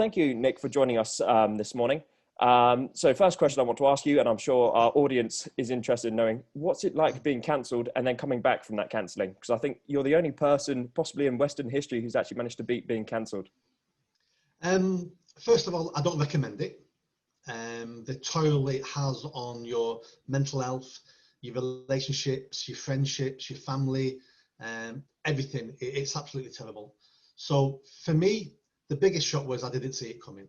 Thank you, Nick, for joining us this morning. So first question I want to ask you, and I'm sure our audience is interested in knowing, what's it like being cancelled and then coming back from that cancelling? Because I think you're the only person possibly in Western history who's actually managed to beat being cancelled. First of all, I don't recommend it. The toll it has on your mental health, your relationships, your friendships, your family, everything. It's absolutely terrible. So for me, the biggest shock was I didn't see it coming.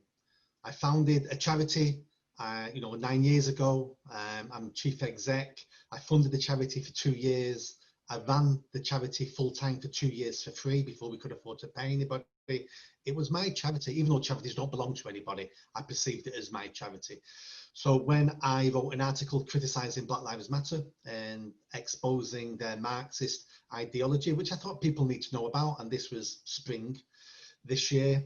I founded a charity, 9 years ago. I'm chief exec. I funded the charity for 2 years. I ran the charity full time for 2 years for free before we could afford to pay anybody. It was my charity, even though charities don't belong to anybody. I perceived it as my charity. So when I wrote an article criticising Black Lives Matter and exposing their Marxist ideology, which I thought people need to know about, and this was spring this year,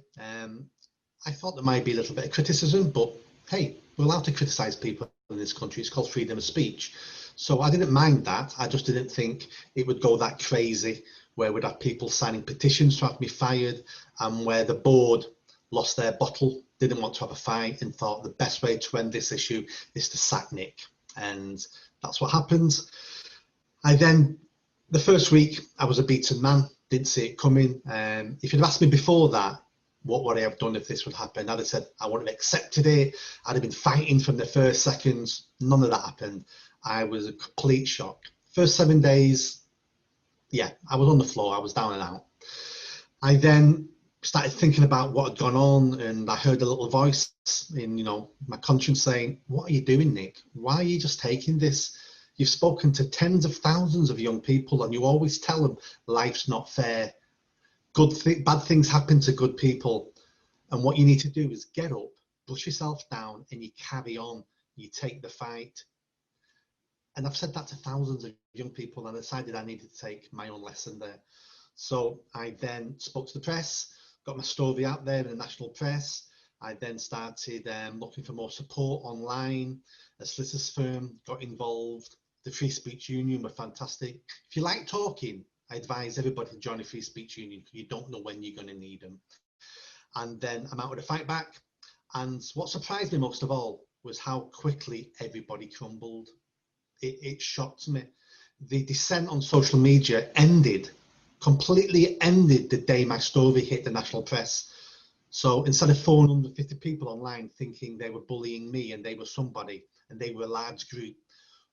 I thought there might be a little bit of criticism, but hey, we're allowed to criticise people in this country. It's called freedom of speech. So I didn't mind that. I just didn't think it would go that crazy, where we'd have people signing petitions to have me fired, and where the board lost their bottle, didn't want to have a fight, and thought the best way to end this issue is to sack Nick. And that's what happened. The first week, I was a beaten man, didn't see it coming. If you'd asked me before that, what would I have done if this would happen? I'd have said I wouldn't have accepted it. I'd have been fighting from the first seconds. None of that happened. I was a complete shock. First 7 days, yeah, I was on the floor. I was down and out. I then started thinking about what had gone on, and I heard a little voice in, my conscience saying, "What are you doing, Nick? Why are you just taking this? You've spoken to tens of thousands of young people, and you always tell them life's not fair. Bad things happen to good people, and what you need to do is get up, brush yourself down, and you carry on. You take the fight." And I've said that to thousands of young people, and I decided I needed to take my own lesson there. So I then spoke to the press, got my story out there in the national press. I then started looking for more support online. A solicitor's firm got involved. The Free Speech Union were fantastic. If you like talking, I advise everybody to join a Free Speech Union, because you don't know when you're going to need them. And then I'm out with a fight back. And what surprised me most of all was how quickly everybody crumbled. It shocked me. The dissent on social media completely ended the day my story hit the national press. So instead of 450 people online thinking they were bullying me and they were somebody and they were a large group,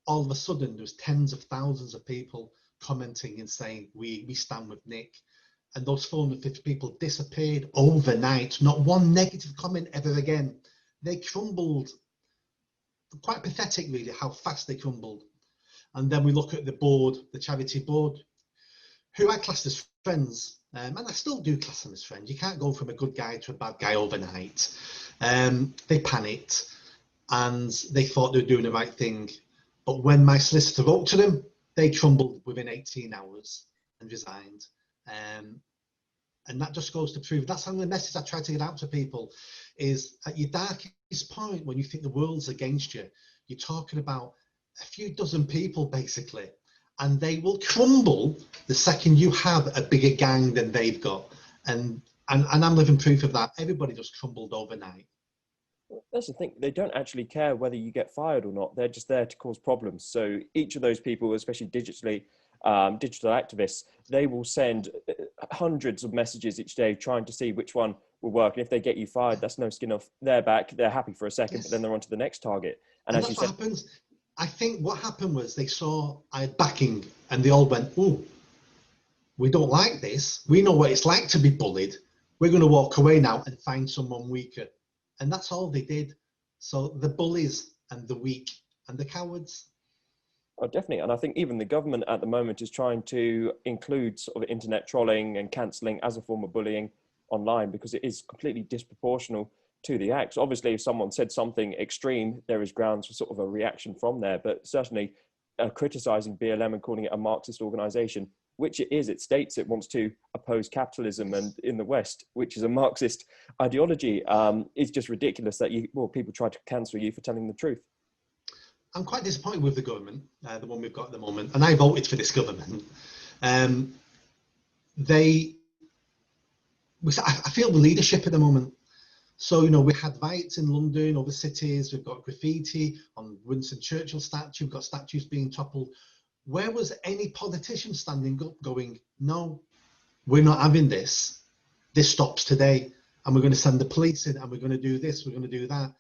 all of a sudden there was tens of thousands of people commenting and saying, we stand with Nick. And those 450 people disappeared overnight. Not one negative comment ever again. They crumbled. Quite pathetic, really, how fast they crumbled. And then we look at the board, the charity board, who I classed as friends, and I still do class them as friends. You can't go from a good guy to a bad guy overnight. They panicked, and they thought they were doing the right thing. But when my solicitor wrote to them, they crumbled within 18 hours and resigned. And that just goes to prove, that's the message I try to get out to people, is at your darkest point, when you think the world's against you, you're talking about a few dozen people basically, and they will crumble the second you have a bigger gang than they've got. And I'm living proof of that. Everybody just crumbled overnight. That's the thing. They don't actually care whether you get fired or not. They're just there to cause problems. So each of those people, especially digital activists, they will send hundreds of messages each day trying to see which one will work. And if they get you fired, that's no skin off their back. They're happy for a second, yes, but then they're on to the next target. And as you said, happens. I think what happened was they saw I had backing, and they all went, "Oh, we don't like this. We know what it's like to be bullied. We're going to walk away now and find someone weaker." And that's all they did. So the bullies and the weak and the cowards. Oh, definitely. And I think even the government at the moment is trying to include sort of internet trolling and cancelling as a form of bullying online, because it is completely disproportional to the acts. Obviously, if someone said something extreme, there is grounds for sort of a reaction from there. But certainly criticising BLM and calling it a Marxist organisation, which it is, it states it wants to oppose capitalism and in the West, which is a Marxist ideology, is just ridiculous that people try to cancel you for telling the truth. I'm quite disappointed with the government, the one we've got at the moment, and I voted for this government. I feel the leadership at the moment. So, you know, we had riots in London, other cities, we've got graffiti on Winston Churchill statue, we've got statues being toppled. Where was any politician standing up going, no, we're not having this. This stops today. And we're going to send the police in and we're going to do this, we're going to do that.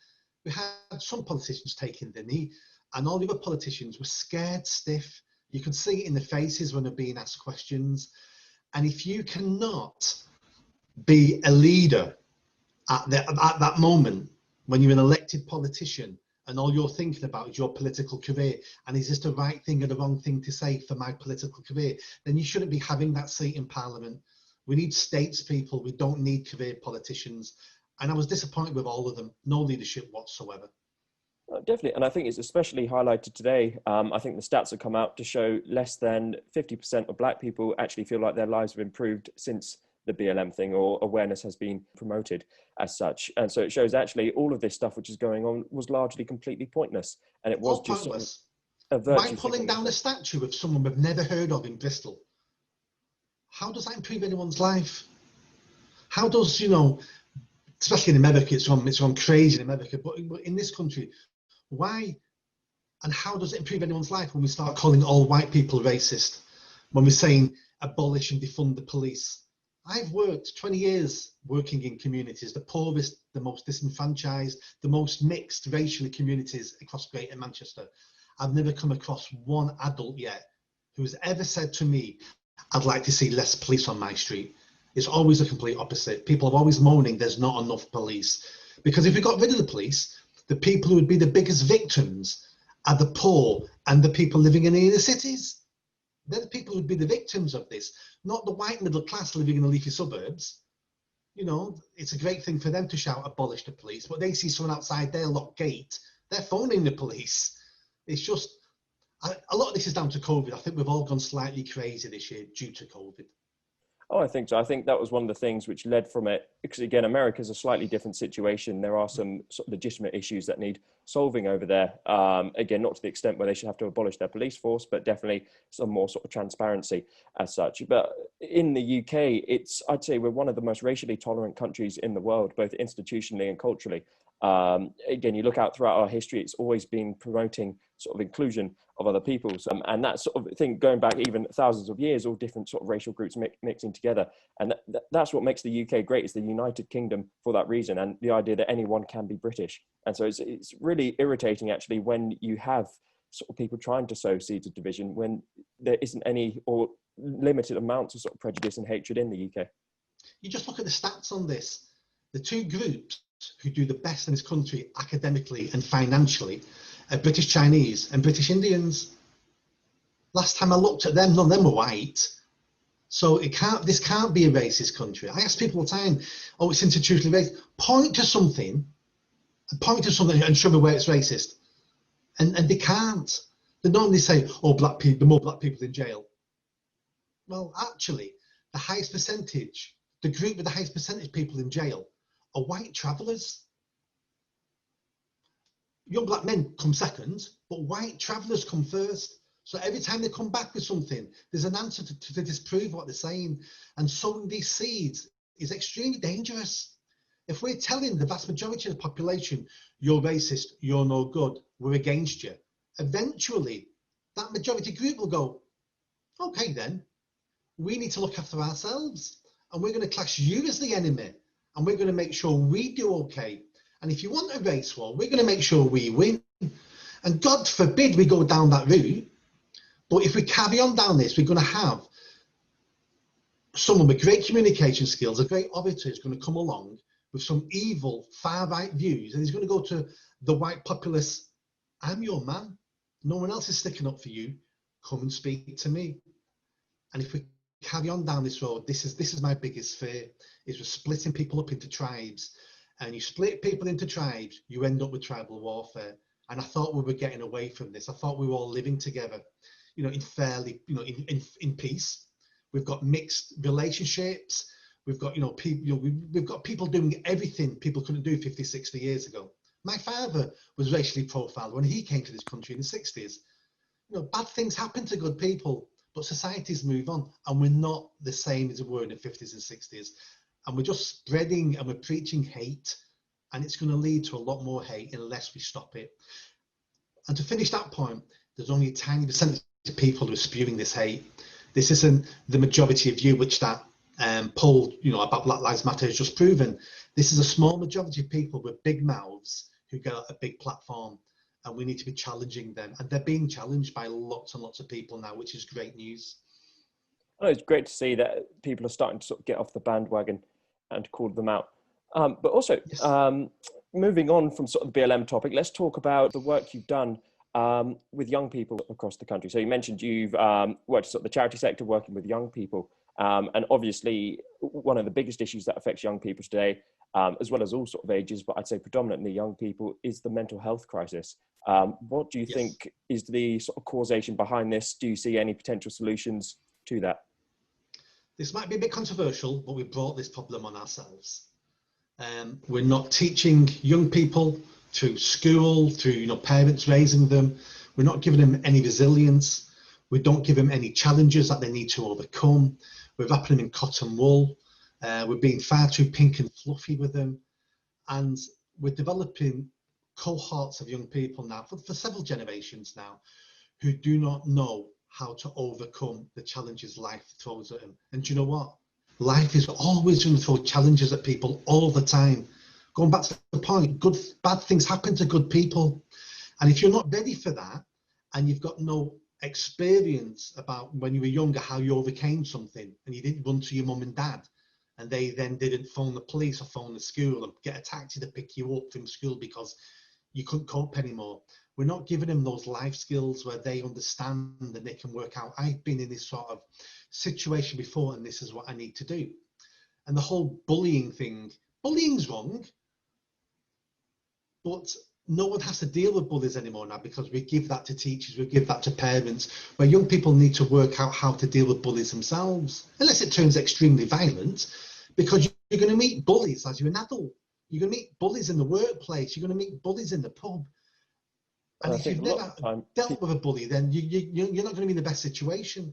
We had some politicians taking the knee and all the other politicians were scared stiff. You could see it in the faces when they're being asked questions. And if you cannot be a leader at that moment, when you're an elected politician and all you're thinking about is your political career, and is this the right thing or the wrong thing to say for my political career, then you shouldn't be having that seat in Parliament. We need statespeople. We don't need career politicians. And I was disappointed with all of them. No leadership whatsoever. Definitely, and I think it's especially highlighted today. I think the stats have come out to show less than 50% of Black people actually feel like their lives have improved since the BLM thing, or awareness has been promoted as such. And so it shows actually all of this stuff which is going on was largely completely pointless, and it was all just pointless. Sort of a virtue. By pulling down a statue of someone we've never heard of in Bristol, how does that improve anyone's life? How does, you know, especially in America, it's gone crazy in America, but in this country, why and how does it improve anyone's life when we start calling all white people racist, when we're saying abolish and defund the police? I've worked 20 years working in communities, the poorest, the most disenfranchised, the most mixed racially communities across Greater Manchester. I've never come across one adult yet who has ever said to me, I'd like to see less police on my street. It's always the complete opposite. People are always moaning there's not enough police. Because if we got rid of the police, the people who would be the biggest victims are the poor and the people living in the inner cities. They're the people who would be the victims of this, not the white middle class living in the leafy suburbs. You know, it's a great thing for them to shout abolish the police, but they see someone outside their locked gate, they're phoning the police. It's just, a lot of this is down to COVID. I think we've all gone slightly crazy this year due to COVID. Oh, I think so. I think that was one of the things which led from it, because again, America's a slightly different situation. There are some sort of legitimate issues that need solving over there. Again, not to the extent where they should have to abolish their police force, but definitely some more sort of transparency as such. But in the UK, I'd say we're one of the most racially tolerant countries in the world, both institutionally and culturally. Again, you look out throughout our history, it's always been promoting sort of inclusion of other peoples, and that sort of thing going back even thousands of years, all different sort of racial groups mixing together, and that's what makes the UK great. It's the United Kingdom for that reason, and the idea that anyone can be British. And so it's really irritating actually when you have sort of people trying to sow seeds of division when there isn't any or limited amounts of sort of prejudice and hatred in the UK. You just look at the stats on this. The two groups who do the best in this country academically and financially are British Chinese and British Indians. Last time I looked at them, none of them were white. So this can't be a racist country. I ask people all the time, oh, it's institutionally racist. Point to something and show me where it's racist. And they can't. They normally say, oh, black people, the more black people in jail. Well, actually, the highest percentage, the group with the highest percentage of people in jail are white travellers. Young black men come second, but white travellers come first. So every time they come back with something, there's an answer to disprove what they're saying. And sowing these seeds is extremely dangerous. If we're telling the vast majority of the population, you're racist, you're no good, we're against you, eventually that majority group will go, okay then, we need to look after ourselves and we're going to class you as the enemy and we're going to make sure we do okay. And if you want a race war, we're going to make sure we win. And God forbid we go down that route. But if we carry on down this, we're going to have someone with great communication skills, a great orator is going to come along with some evil, far-right views, and he's going to go to the white populace, I'm your man. No one else is sticking up for you. Come and speak to me. And if we carry on down this road, this is my biggest fear, is we're splitting people up into tribes. And you split people into tribes, you end up with tribal warfare. And I thought we were getting away from this. I thought we were all living together, you know, in fairly, you know, in peace. We've got mixed relationships. We've got, you know, people, you know, we've got people doing everything people couldn't do 50, 60 years ago. My father was racially profiled when he came to this country in the 60s. You know, bad things happen to good people, but societies move on, and we're not the same as we were in the 50s and 60s. And we're just spreading and we're preaching hate. and it's going to lead to a lot more hate unless we stop it. And to finish that point, there's only a tiny percentage of people who are spewing this hate. This isn't the majority of you, which that poll, about Black Lives Matter has just proven. This is a small majority of people with big mouths who get a big platform, and we need to be challenging them. And they're being challenged by lots and lots of people now, which is great news. Oh, it's great to see that people are starting to sort of get off the bandwagon and call them out. But also, Yes. Moving on from sort of the BLM topic, let's talk about the work you've done with young people across the country. So you mentioned you've worked in sort of the charity sector, working with young people. And obviously, one of the biggest issues that affects young people today, as well as all sort of ages, but I'd say predominantly young people, is the mental health crisis. What do you think is the sort of causation behind this? Do you see any potential solutions to that? This might be a bit controversial, but we brought this problem on ourselves. We're not teaching young people through school, through parents raising them. We're not giving them any resilience. We don't give them any challenges that they need to overcome. We're wrapping them in cotton wool. We're being far too pink and fluffy with them. And we're developing cohorts of young people now, for several generations now, who do not know how to overcome the challenges life throws at them. And do you know what? Life is always going to throw challenges at people all the time. Going back to the point, bad things happen to good people. And if you're not ready for that, and you've got no experience about when you were younger, how you overcame something, and you didn't run to your mum and dad, and they then didn't phone the police or phone the school and get a taxi to pick you up from school because you couldn't cope anymore. We're not giving them those life skills where they understand and they can work out, I've been in this sort of situation before and this is what I need to do. And the whole bullying thing, bullying's wrong, but no one has to deal with bullies anymore now because we give that to teachers, we give that to parents, where young people need to work out how to deal with bullies themselves, unless it turns extremely violent, because you're going to meet bullies as you're an adult. You're going to meet bullies in the workplace, you're going to meet bullies in the pub. And if you've never dealt with a bully, then you're not going to be in the best situation.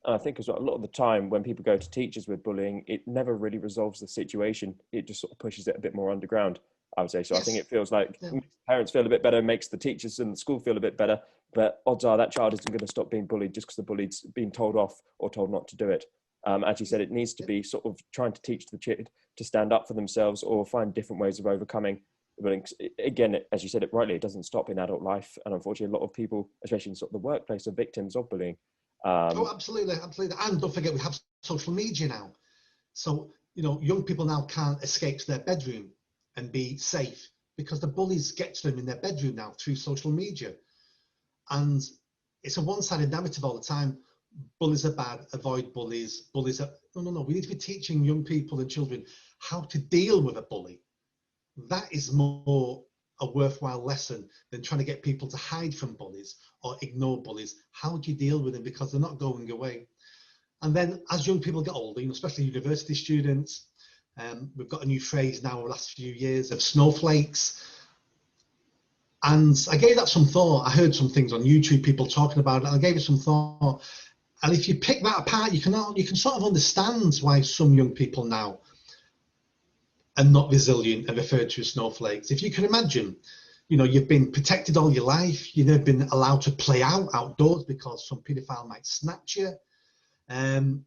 I think as well, a lot of the time when people go to teachers with bullying, it never really resolves the situation. It just sort of pushes it a bit more underground, I would say. So yes. I think it feels like parents feel a bit better, makes the teachers and the school feel a bit better, but odds are that child isn't going to stop being bullied just because the bully's being told off or told not to do it. As you said, it needs to be sort of trying to teach the kid to stand up for themselves or find different ways of overcoming. But again, as you said it rightly, it doesn't stop in adult life. And unfortunately, a lot of people, especially in sort of the workplace, are victims of bullying. Absolutely. And don't forget, we have social media now. So, young people now can't escape to their bedroom and be safe because the bullies get to them in their bedroom now through social media. And it's a one-sided narrative all the time. Bullies are bad, avoid bullies. Bullies are... No. We need to be teaching young people and children how to deal with a bully. That is more a worthwhile lesson than trying to get people to hide from bullies or ignore bullies. How do you deal with them? Because they're not going away. And then as young people get older, especially university students, we've got a new phrase now in the last few years of snowflakes. And I gave that some thought. I heard some things on YouTube, people talking about it, and I gave it some thought. And if you pick that apart, you can sort of understand why some young people now are not resilient and referred to as snowflakes. If you can imagine, you've been protected all your life. You've never been allowed to play outdoors because some paedophile might snatch you.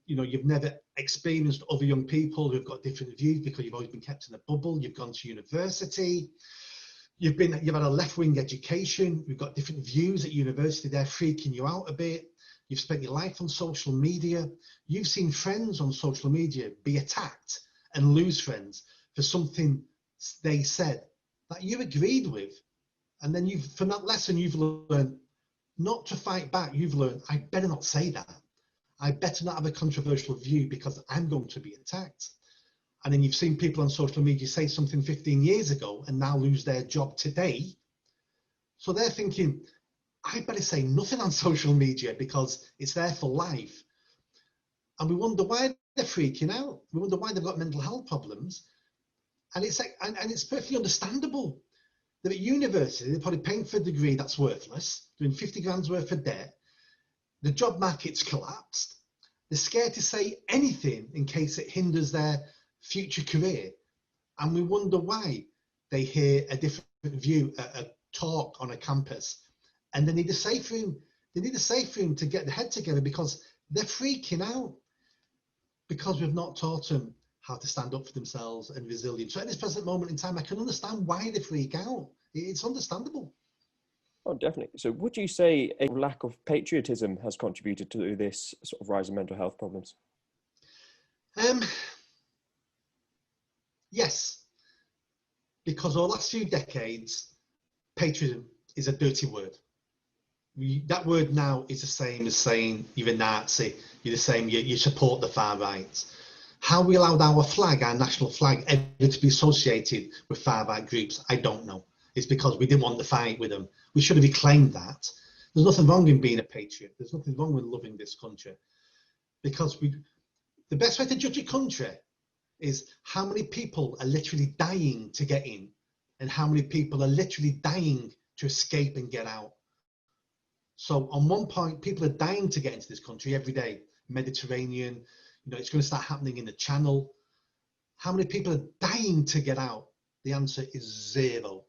You've never experienced other young people who've got different views because you've always been kept in a bubble. You've gone to university. You've had a left-wing education. You've got different views at university. They're freaking you out a bit. You've spent your life on social media. You've seen friends on social media be attacked and lose friends for something they said that you agreed with. And then from that lesson, you've learned not to fight back. You've learned, I better not say that. I better not have a controversial view because I'm going to be attacked. And then you've seen people on social media say something 15 years ago and now lose their job today. So they're thinking, I better say nothing on social media because it's there for life. And we wonder why they're freaking out. We wonder why they've got mental health problems. And it's like, and it's perfectly understandable. They're at university, they're probably paying for a degree that's worthless, doing 50 grand's worth of debt. The job market's collapsed. They're scared to say anything in case it hinders their future career. And we wonder why. they hear a different view, a talk on a campus, and they need a safe room. They need a safe room to get their head together because they're freaking out because we've not taught them how to stand up for themselves and resilience. So at this present moment in time, I can understand why they freak out. It's understandable. Oh, definitely. So would you say a lack of patriotism has contributed to this sort of rise in mental health problems? Yes, because over the last few decades, patriotism is a dirty word. That word now is the same as saying you're a Nazi, you're the same, you support the far right. How we allowed our flag, our national flag, ever to be associated with far right groups, I don't know. It's because we didn't want to fight with them. We should have reclaimed that. There's nothing wrong in being a patriot. There's nothing wrong with loving this country. Because the best way to judge a country is how many people are literally dying to get in and how many people are literally dying to escape and get out. So on one point, people are dying to get into this country every day. Mediterranean, it's going to start happening in the Channel. How many people are dying to get out? The answer is zero.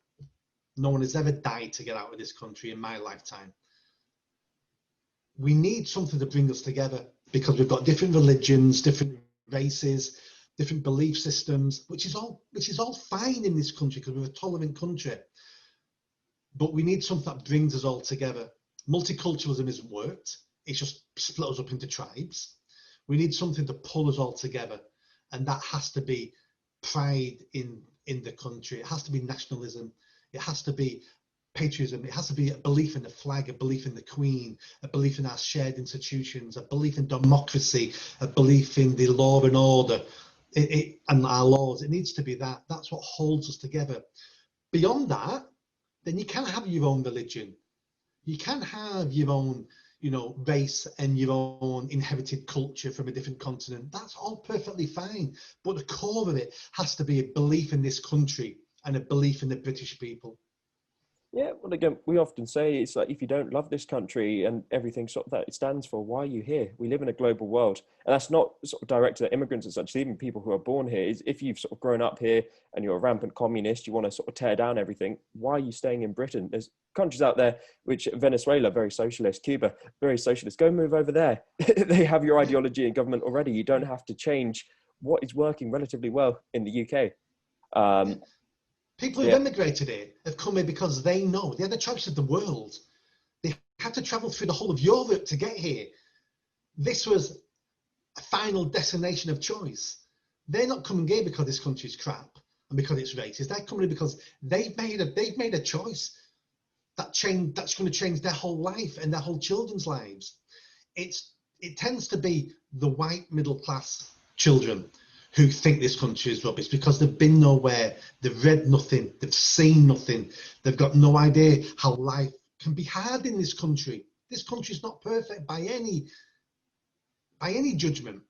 No one has ever died to get out of this country in my lifetime. We need something to bring us together because we've got different religions, different races, different belief systems, which is all fine in this country because we're a tolerant country. But we need something that brings us all together. Multiculturalism hasn't worked. It's just split us up into tribes. We need something to pull us all together. And that has to be pride in the country. It has to be nationalism. It has to be patriotism. It has to be a belief in the flag, a belief in the Queen, a belief in our shared institutions, a belief in democracy, a belief in the law and order and our laws. It needs to be that. That's what holds us together. Beyond that, then you can have your own religion. You can have your own, race and your own inherited culture from a different continent. That's all perfectly fine. But the core of it has to be a belief in this country and a belief in the British people. Yeah, well, again, we often say it's like if you don't love this country and everything sort of that it stands for, why are you here? We live in a global world, and that's not sort of directed at immigrants as such. Even people who are born here, is if you've sort of grown up here and you're a rampant communist, you want to sort of tear down everything. Why are you staying in Britain? There's countries out there which Venezuela, very socialist, Cuba, very socialist. Go move over there. They have your ideology and government already. You don't have to change what is working relatively well in the UK. People who've emigrated here have come here because they know they had the choice of the world. They had to travel through the whole of Europe to get here. This was a final destination of choice. They're not coming here because this country's crap and because it's racist. They're coming here because they've made a choice that's going to change their whole life and their whole children's lives. It tends to be the white middle class children who think this country is rubbish because they've been nowhere, they've read nothing, they've seen nothing, they've got no idea how life can be hard in this country. This country is not perfect by any judgment,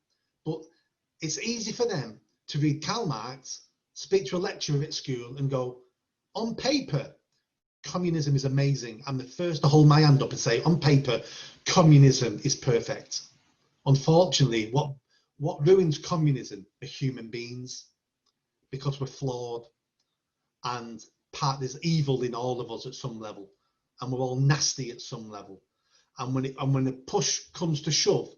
but it's easy for them to read Karl Marx, speak to a lecturer at school and go, on paper, communism is amazing. I'm the first to hold my hand up and say, on paper, communism is perfect. Unfortunately, what ruins communism are human beings because we're flawed and there's evil in all of us at some level and we're all nasty at some level. And when the push comes to shove,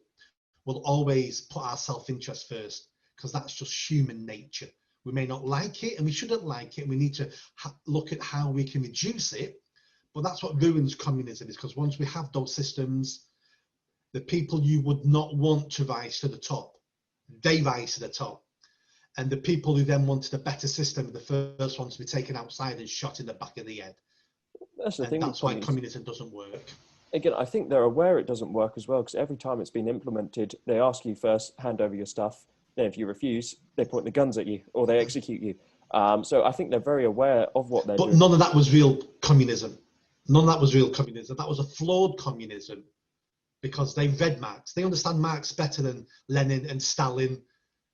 we'll always put our self-interest first because that's just human nature. We may not like it and we shouldn't like it. And we need to look at how we can reduce it. But that's what ruins communism is because once we have those systems, the people you would not want to rise to the top, they rise to the top. And the people who then wanted a better system are the first ones to be taken outside and shot in the back of the head. That's the thing. That's why communism doesn't work. Again, I think they're aware it doesn't work as well because every time it's been implemented, they ask you first, hand over your stuff. Then if you refuse, they point the guns at you or they execute you. So I think they're very aware of what they're doing. But none of that was real communism. None of that was real communism. That was a flawed communism. Because they read Marx. They understand Marx better than Lenin and Stalin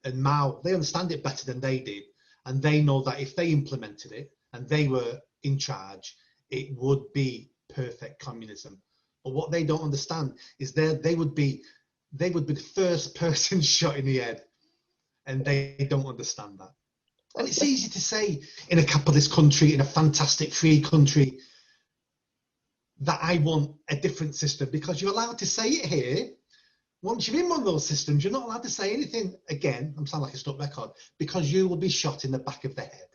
and Mao. They understand it better than they did. And they know that if they implemented it and they were in charge, it would be perfect communism. But what they don't understand is they would be the first person shot in the head. And they don't understand that. And it's easy to say in a capitalist country, in a fantastic free country, that I want a different system, because you're allowed to say it here. Once you're in one of those systems, you're not allowed to say anything again. I'm sounding like a stuck record, because you will be shot in the back of the head.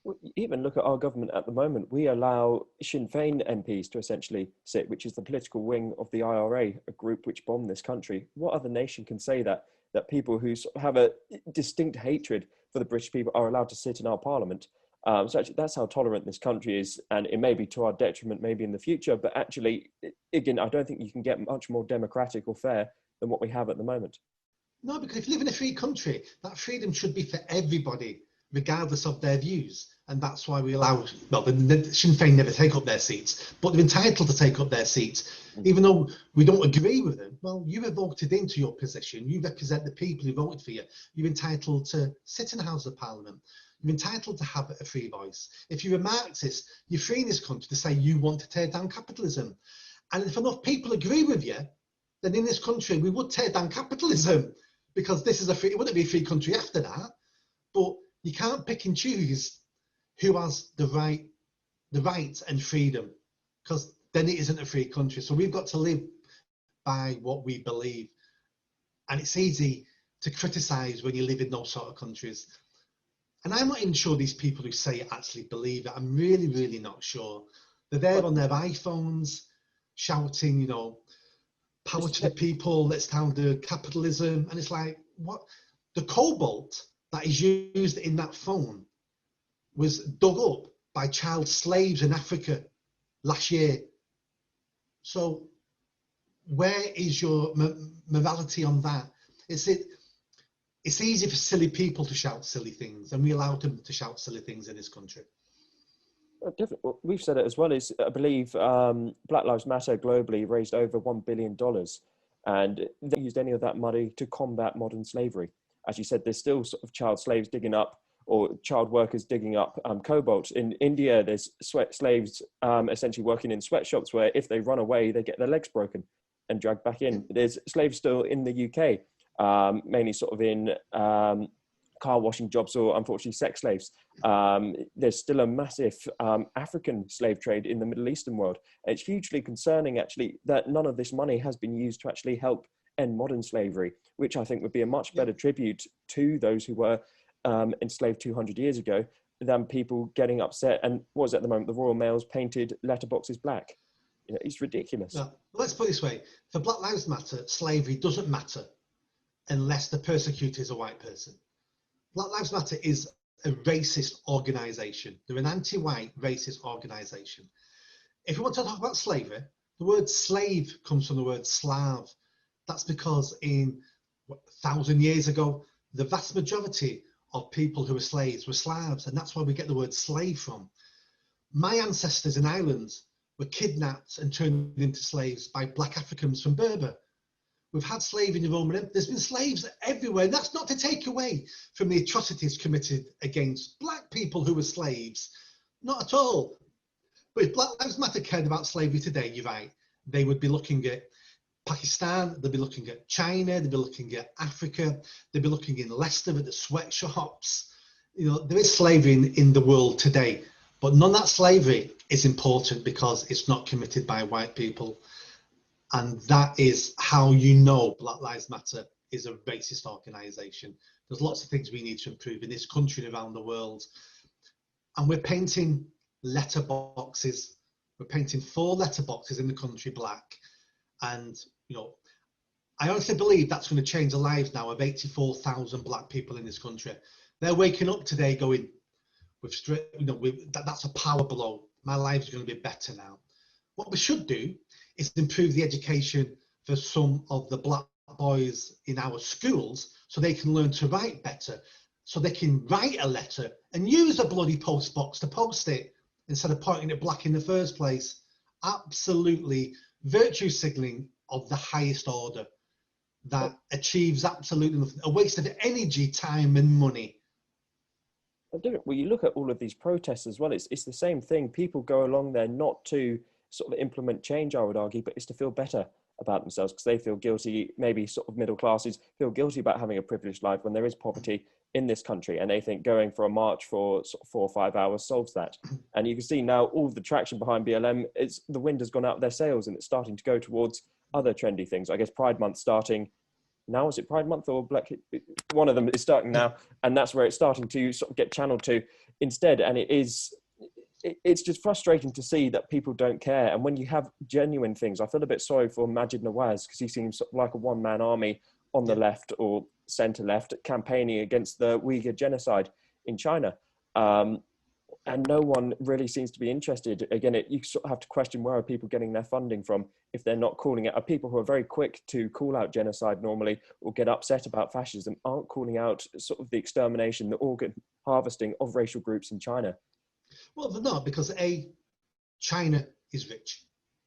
Well, even look at our government at the moment. We allow Sinn Féin MPs to essentially sit, which is the political wing of the IRA, a group which bombed this country. What other nation can say that people who have a distinct hatred for the British people are allowed to sit in our parliament? So actually, that's how tolerant this country is, and it may be to our detriment, maybe in the future. But actually, again, I don't think you can get much more democratic or fair than what we have at the moment. No, because if you live in a free country, that freedom should be for everybody, regardless of their views. And that's why we allow, well, the Sinn Féin never take up their seats, but they're entitled to take up their seats, even though we don't agree with them. Well, you were voted into your position. You represent the people who voted for you. You're entitled to sit in the House of Parliament. You're entitled to have a free voice. If you're a Marxist, you're free in this country to say you want to tear down capitalism. And if enough people agree with you, then in this country, we would tear down capitalism, because this is it wouldn't be a free country after that. But you can't pick and choose who has the right and freedom, because then it isn't a free country. So we've got to live by what we believe. And it's easy to criticize when you live in those sort of countries. And I'm not even sure these people who say it actually believe it. I'm really, really not sure. They're there on their iPhones shouting, power to the people, let's down the capitalism. And it's like, what? The cobalt that is used in that phone was dug up by child slaves in Africa last year. So where is your morality on that? It's easy for silly people to shout silly things, and we allow them to shout silly things in this country. Definitely. We've said it as well. Is I believe Black Lives Matter globally raised over $1 billion, and they used any of that money to combat modern slavery. As you said, there's still sort of child slaves digging up, or child workers digging up cobalt. In India, there's slaves essentially working in sweatshops where if they run away, they get their legs broken and dragged back in. There's slaves still in the UK, mainly sort of in car washing jobs, or unfortunately sex slaves. There's still a massive African slave trade in the Middle Eastern world. It's hugely concerning, actually, that none of this money has been used to actually help end modern slavery, which I think would be a much better tribute to those who were enslaved 200 years ago, than people getting upset. And what was at the moment, the Royal Mail's painted letterboxes black. It's ridiculous. Now, let's put it this way. For Black Lives Matter, slavery doesn't matter unless the persecutor is a white person. Black Lives Matter is a racist organisation. They're an anti-white racist organisation. If you want to talk about slavery, the word slave comes from the word Slav. That's because 1,000 years ago, the vast majority of people who were slaves were Slavs, and that's where we get the word slave from. My ancestors in Ireland were kidnapped and turned into slaves by black Africans from Berber. We've had slaves in the Roman Empire. There's been slaves everywhere. And that's not to take away from the atrocities committed against black people who were slaves. Not at all. But if Black Lives Matter cared about slavery today, you're right. They would be looking at Pakistan, they'd be looking at China, they'd be looking at Africa, they'd be looking in Leicester at the sweatshops. There is slavery in the world today, but none of that slavery is important because it's not committed by white people. And that is how Black Lives Matter is a racist organisation. There's lots of things we need to improve in this country and around the world. And we're painting letterboxes. We're painting 4 letterboxes in the country black. And, I honestly believe that's going to change the lives now of 84,000 black people in this country. They're waking up today going, that's a power blow. My lives are going to be better now. What we should do is improve the education for some of the black boys in our schools so they can learn to write better, so they can write a letter and use a bloody post box to post it instead of pointing it black in the first place. Absolutely virtue signaling of the highest order that achieves absolutely nothing. A waste of energy, time and money. Well, you look at all of these protests as well, it's the same thing. People go along there not to sort of implement change, I would argue, but it's to feel better about themselves because they feel guilty. Maybe sort of middle classes feel guilty about having a privileged life when there is poverty. in this country, and they think going for a march for sort of 4 or 5 hours solves that. And you can see now all the traction behind BLM, it's the wind has gone out of their sails, and it's starting to go towards other trendy things. I guess Pride Month starting now. Is it Pride Month or Black? One of them is starting now, and that's where it's starting to sort of get channeled to instead. And it's just frustrating to see that people don't care. And when you have genuine things, I feel a bit sorry for Majid Nawaz, because he seems sort of like a one-man army on the left or centre left campaigning against the Uyghur genocide in China. And no one really seems to be interested. Again, you sort of have to question, where are people getting their funding from if they're not calling it? Are people who are very quick to call out genocide normally or get upset about fascism aren't calling out sort of the extermination, the organ harvesting of racial groups in China? Well, they're not, because China is rich.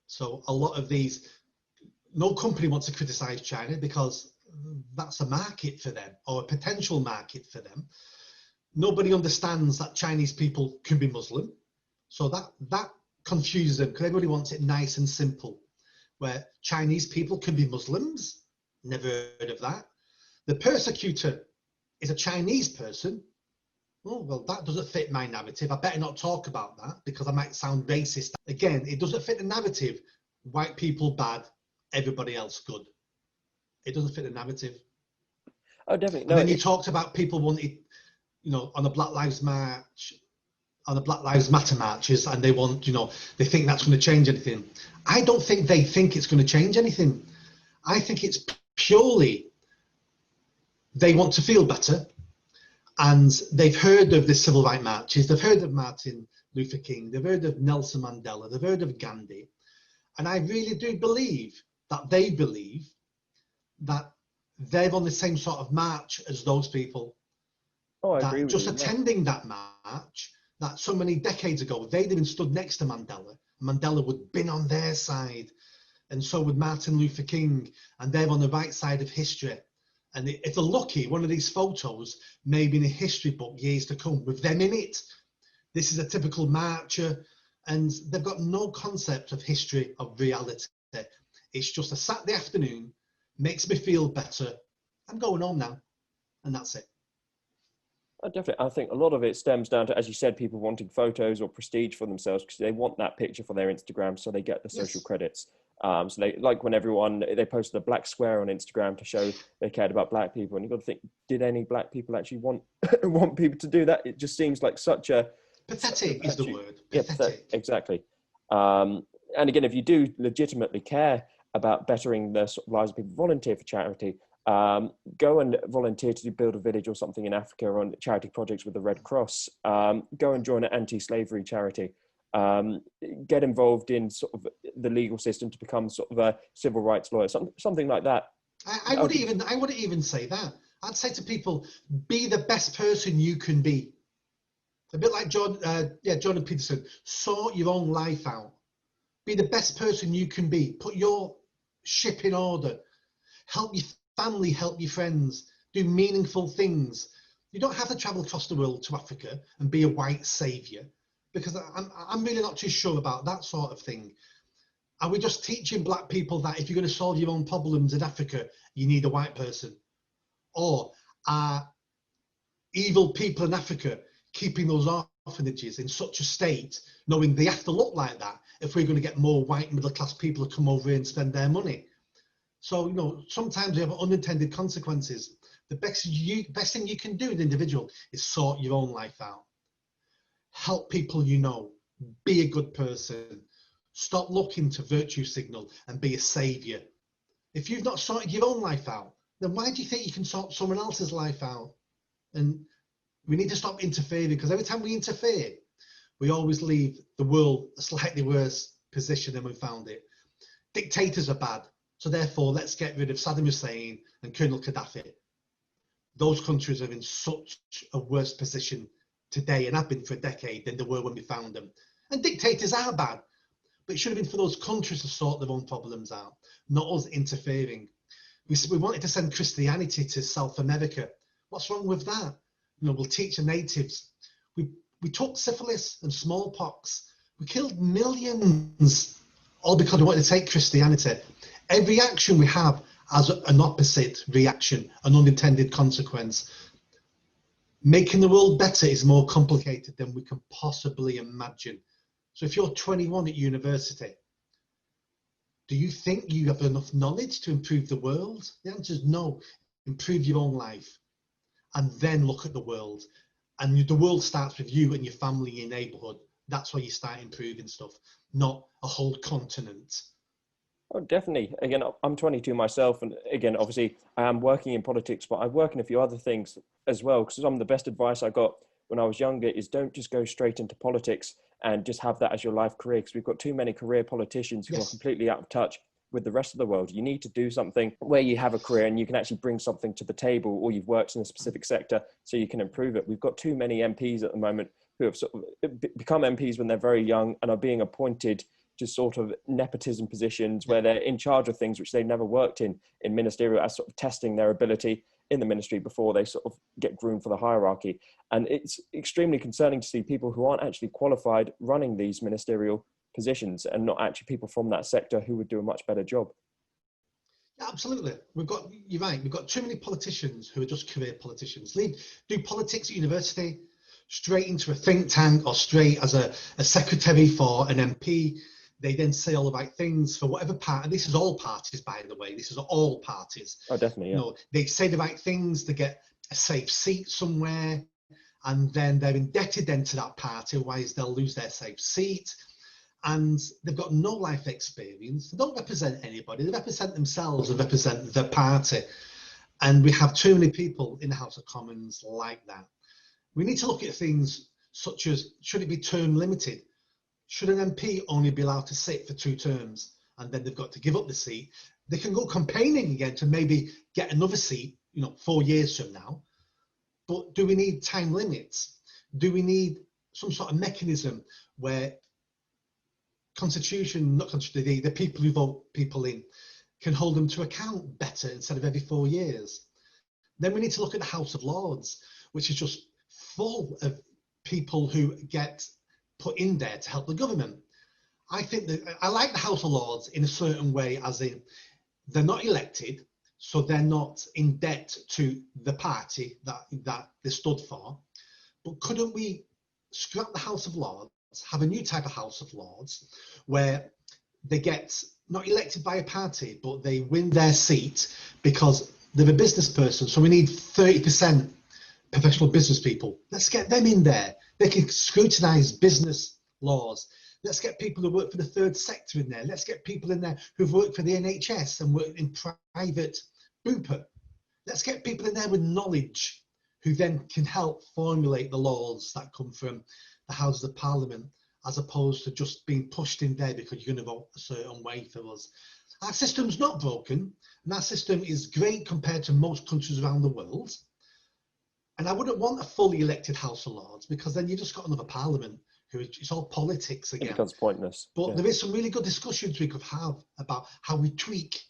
So a lot of these, no company wants to criticize China because that's a market for them, or a potential market for them. Nobody understands that Chinese people can be Muslim. So that confuses them, because everybody wants it nice and simple, where Chinese people can be Muslims. Never heard of that. The persecutor is a Chinese person. Oh, well, that doesn't fit my narrative. I better not talk about that, because I might sound racist. Again, it doesn't fit the narrative. White people bad, everybody else good. It doesn't fit the narrative. Oh, definitely. And then you talked about people wanting, on the Black Lives March, on the Black Lives Matter marches, and they want, they think that's going to change anything. I don't think they think it's going to change anything. I think it's purely they want to feel better, and they've heard of the civil rights marches, they've heard of Martin Luther King, they've heard of Nelson Mandela, they've heard of Gandhi, and I really do believe that they believe that they're on the same sort of march as those people. Oh, I agree with just you, attending that march, that so many decades ago, they'd have been stood next to Mandela. Mandela would have been on their side, and so would Martin Luther King, and they're on the right side of history. And if they're lucky, one of these photos may be in a history book years to come with them in it. This is a typical marcher, and they've got no concept of history, of reality. It's just a Saturday afternoon, makes me feel better. I'm going home now, and that's it. Definitely. I think a lot of it stems down to, as you said, people wanting photos or prestige for themselves, because they want that picture for their Instagram, so they get the social credits. So they, like when they posted a black square on Instagram to show they cared about black people, and you've got to think, did any black people actually want people to do that? It just seems like such a pathetic is the word. Pathetic. Yeah, exactly. And again, if you do legitimately care about bettering the sort of lives of people, volunteer for charity. Go and volunteer to build a village or something in Africa on charity projects with the Red Cross. Go and join an anti-slavery charity. Get involved in sort of the legal system to become sort of a civil rights lawyer, something like that. I wouldn't even say that. I'd say to people, be the best person you can be. A bit like Jordan Peterson, sort your own life out. Be the best person you can be. Put your ship in order. Help your family, help your friends, do meaningful things. You don't have to travel across the world to Africa and be a white saviour, because I'm really not too sure about that sort of thing. Are we just teaching black people that if you're going to solve your own problems in Africa, you need a white person? Or are evil people in Africa keeping those orphanages in such a state, knowing they have to look like that if we're going to get more white middle class people to come over here and spend their money? So, sometimes we have unintended consequences. The best thing you can do as an individual is sort your own life out. Help people be a good person. Stop looking to virtue signal and be a saviour. If you've not sorted your own life out, then why do you think you can sort someone else's life out? And we need to stop interfering, because every time we interfere, we always leave the world a slightly worse position than we found it. Dictators are bad. So therefore, let's get rid of Saddam Hussein and Colonel Gaddafi. Those countries are in such a worse position today, and have been for a decade, than they were when we found them. And dictators are bad, but it should have been for those countries to sort their own problems out, not us interfering. We wanted to send Christianity to South America. What's wrong with that? We'll teach the natives. We took syphilis and smallpox. We killed millions, all because we wanted to take Christianity. Every action we have has an opposite reaction, an unintended consequence. Making the world better is more complicated than we can possibly imagine. So if you're 21 at university, do you think you have enough knowledge to improve the world? The answer is no. Improve your own life and then look at the world. And the world starts with you and your family, your neighborhood. That's where you start improving stuff, not a whole continent. Oh, definitely. Again, I'm 22 myself, and again, obviously, I am working in politics, but I work in a few other things as well. Because some of the best advice I got when I was younger is don't just go straight into politics and just have that as your life career. Because we've got too many career politicians who are Yes. completely out of touch with the rest of the world. You need to do something where you have a career and you can actually bring something to the table, or you've worked in a specific sector so you can improve it. We've got too many MPs at the moment who have sort of become MPs when they're very young and are being appointed to sort of nepotism positions where they're in charge of things which they've never worked in ministerial, as sort of testing their ability in the ministry before they sort of get groomed for the hierarchy. And it's extremely concerning to see people who aren't actually qualified running these ministerial positions and not actually people from that sector who would do a much better job. Yeah, absolutely. You're right, we've got too many politicians who are just career politicians. Do politics at university, straight into a think tank or straight as a secretary for an MP. They then say all the right things for whatever party. This is all parties, by the way. This is all parties. Oh, definitely, yeah. You know, they say the right things to get a safe seat somewhere, and then they're indebted then to that party, otherwise they'll lose their safe seat. And they've got no life experience. They don't represent anybody. They represent themselves and represent the party. And we have too many people in the House of Commons like that. We need to look at things such as, should it be term limited? Should an MP only be allowed to sit for 2 terms and then they've got to give up the seat? They can go campaigning again to maybe get another seat, 4 years from now. But do we need time limits? Do we need some sort of mechanism where the people who vote people in can hold them to account better instead of every 4 years? Then we need to look at the House of Lords, which is just full of people who get put in there to help the government. I think that I like the House of Lords in a certain way, as in they're not elected, so they're not in debt to the party that they stood for. But couldn't we scrap the House of Lords, have a new type of House of Lords where they get not elected by a party, but they win their seat because they're a business person. So we need 30% professional business people. Let's get them in there. They can scrutinise business laws. Let's get people who work for the third sector in there. Let's get people in there who've worked for the NHS and worked in private Bupa. Let's get people in there with knowledge who then can help formulate the laws that come from the Houses of Parliament, as opposed to just being pushed in there because you're going to vote a certain way for us. Our system's not broken, and our system is great compared to most countries around the world. And I wouldn't want a fully elected House of Lords, because then you've just got another Parliament who it's all politics again. It becomes pointless. But there is some really good discussions we could have about how we tweak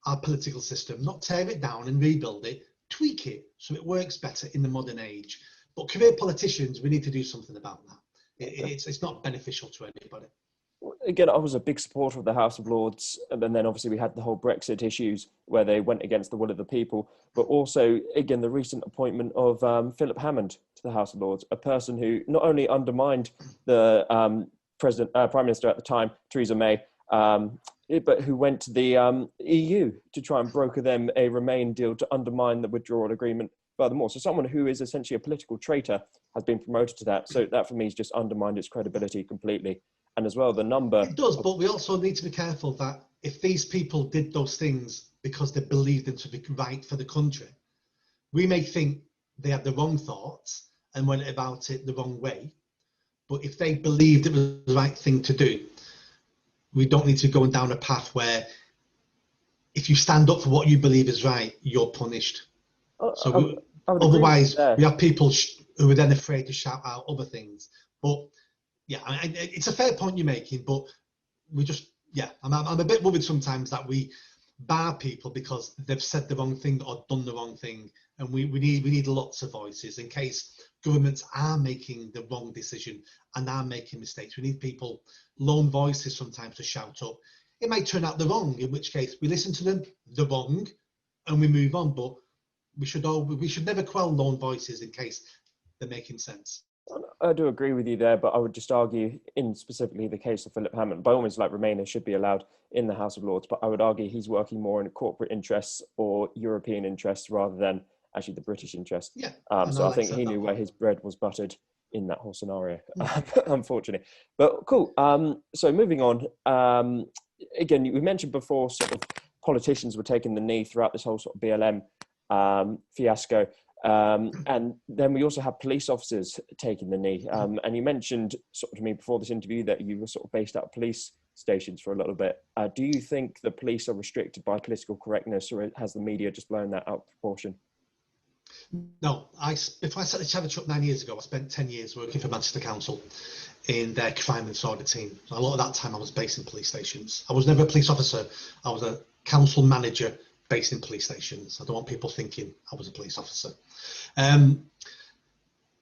our political system, not tear it down and rebuild it, tweak it so it works better in the modern age. But career politicians, we need to do something about that. It's not beneficial to anybody. Again, I was a big supporter of the House of Lords, and then obviously we had the whole Brexit issues where they went against the will of the people, but also, again, the recent appointment of Philip Hammond to the House of Lords, a person who not only undermined the Prime Minister at the time, Theresa May, but who went to the EU to try and broker them a Remain deal to undermine the withdrawal agreement furthermore. So someone who is essentially a political traitor has been promoted to that. So that for me has just undermined its credibility completely. And as well, the number... It does, but we also need to be careful that if these people did those things because they believed them to be right for the country, we may think they had the wrong thoughts and went about it the wrong way. But if they believed it was the right thing to do, we don't need to go down a path where if you stand up for what you believe is right, you're punished. Otherwise, we have people who are then afraid to shout out other things. But yeah, it's a fair point you're making, but we just, I'm a bit worried sometimes that we bar people because they've said the wrong thing or done the wrong thing, and we need lots of voices in case governments are making the wrong decision and are making mistakes. We need people, lone voices sometimes, to shout up. It might turn out the wrong, in which case we listen to them, the wrong, and we move on. But we should never quell lone voices in case they're making sense. I do agree with you there, but I would just argue, in specifically the case of Philip Hammond, by all means, like Remainer should be allowed in the House of Lords, but I would argue he's working more in corporate interests or European interests rather than actually the British interest. Yeah, so I think he knew where his bread was buttered in that whole scenario, unfortunately. But cool. So moving on, again, we mentioned before sort of politicians were taking the knee throughout this whole sort of BLM fiasco. And then we also have police officers taking the knee. And you mentioned sort of to me before this interview that you were sort of based out of police stations for a little bit. Do you think the police are restricted by political correctness, or has the media just blown that out of proportion? No, before I set the challenge up 9 years ago, I spent 10 years working for Manchester Council in their crime and disorder team. A lot of that time I was based in police stations. I was never a police officer. I was a council manager based in police stations. I don't want people thinking I was a police officer.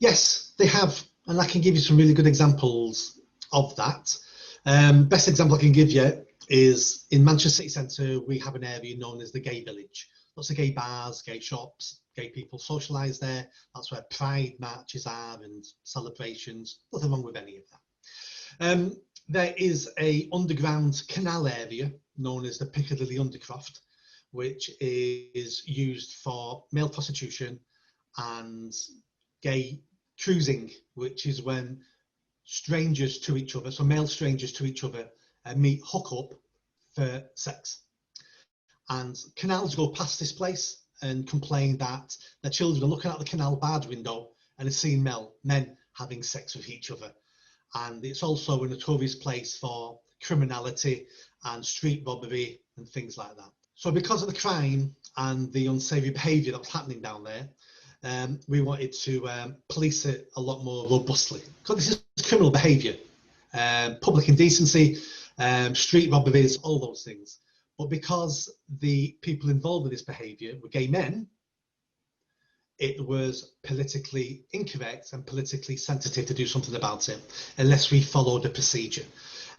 Yes, they have, and I can give you some really good examples of that. Best example I can give you is in Manchester City Centre, we have an area known as the Gay Village. Lots of gay bars, gay shops, gay people socialise there. That's where pride marches are and celebrations. Nothing wrong with any of that. There is a underground canal area known as the Piccadilly Undercroft, which is used for male prostitution and gay cruising, which is when strangers to each other, so male strangers to each other, hook up for sex. And canals go past this place and complain that their children are looking out the canal barge window and are seeing men having sex with each other. And it's also a notorious place for criminality and street robbery and things like that. So because of the crime and the unsavoury behaviour that was happening down there, we wanted to police it a lot more robustly. Because this is criminal behaviour, public indecency, street robberies, all those things. But because the people involved in this behaviour were gay men, it was politically incorrect and politically sensitive to do something about it unless we followed a procedure.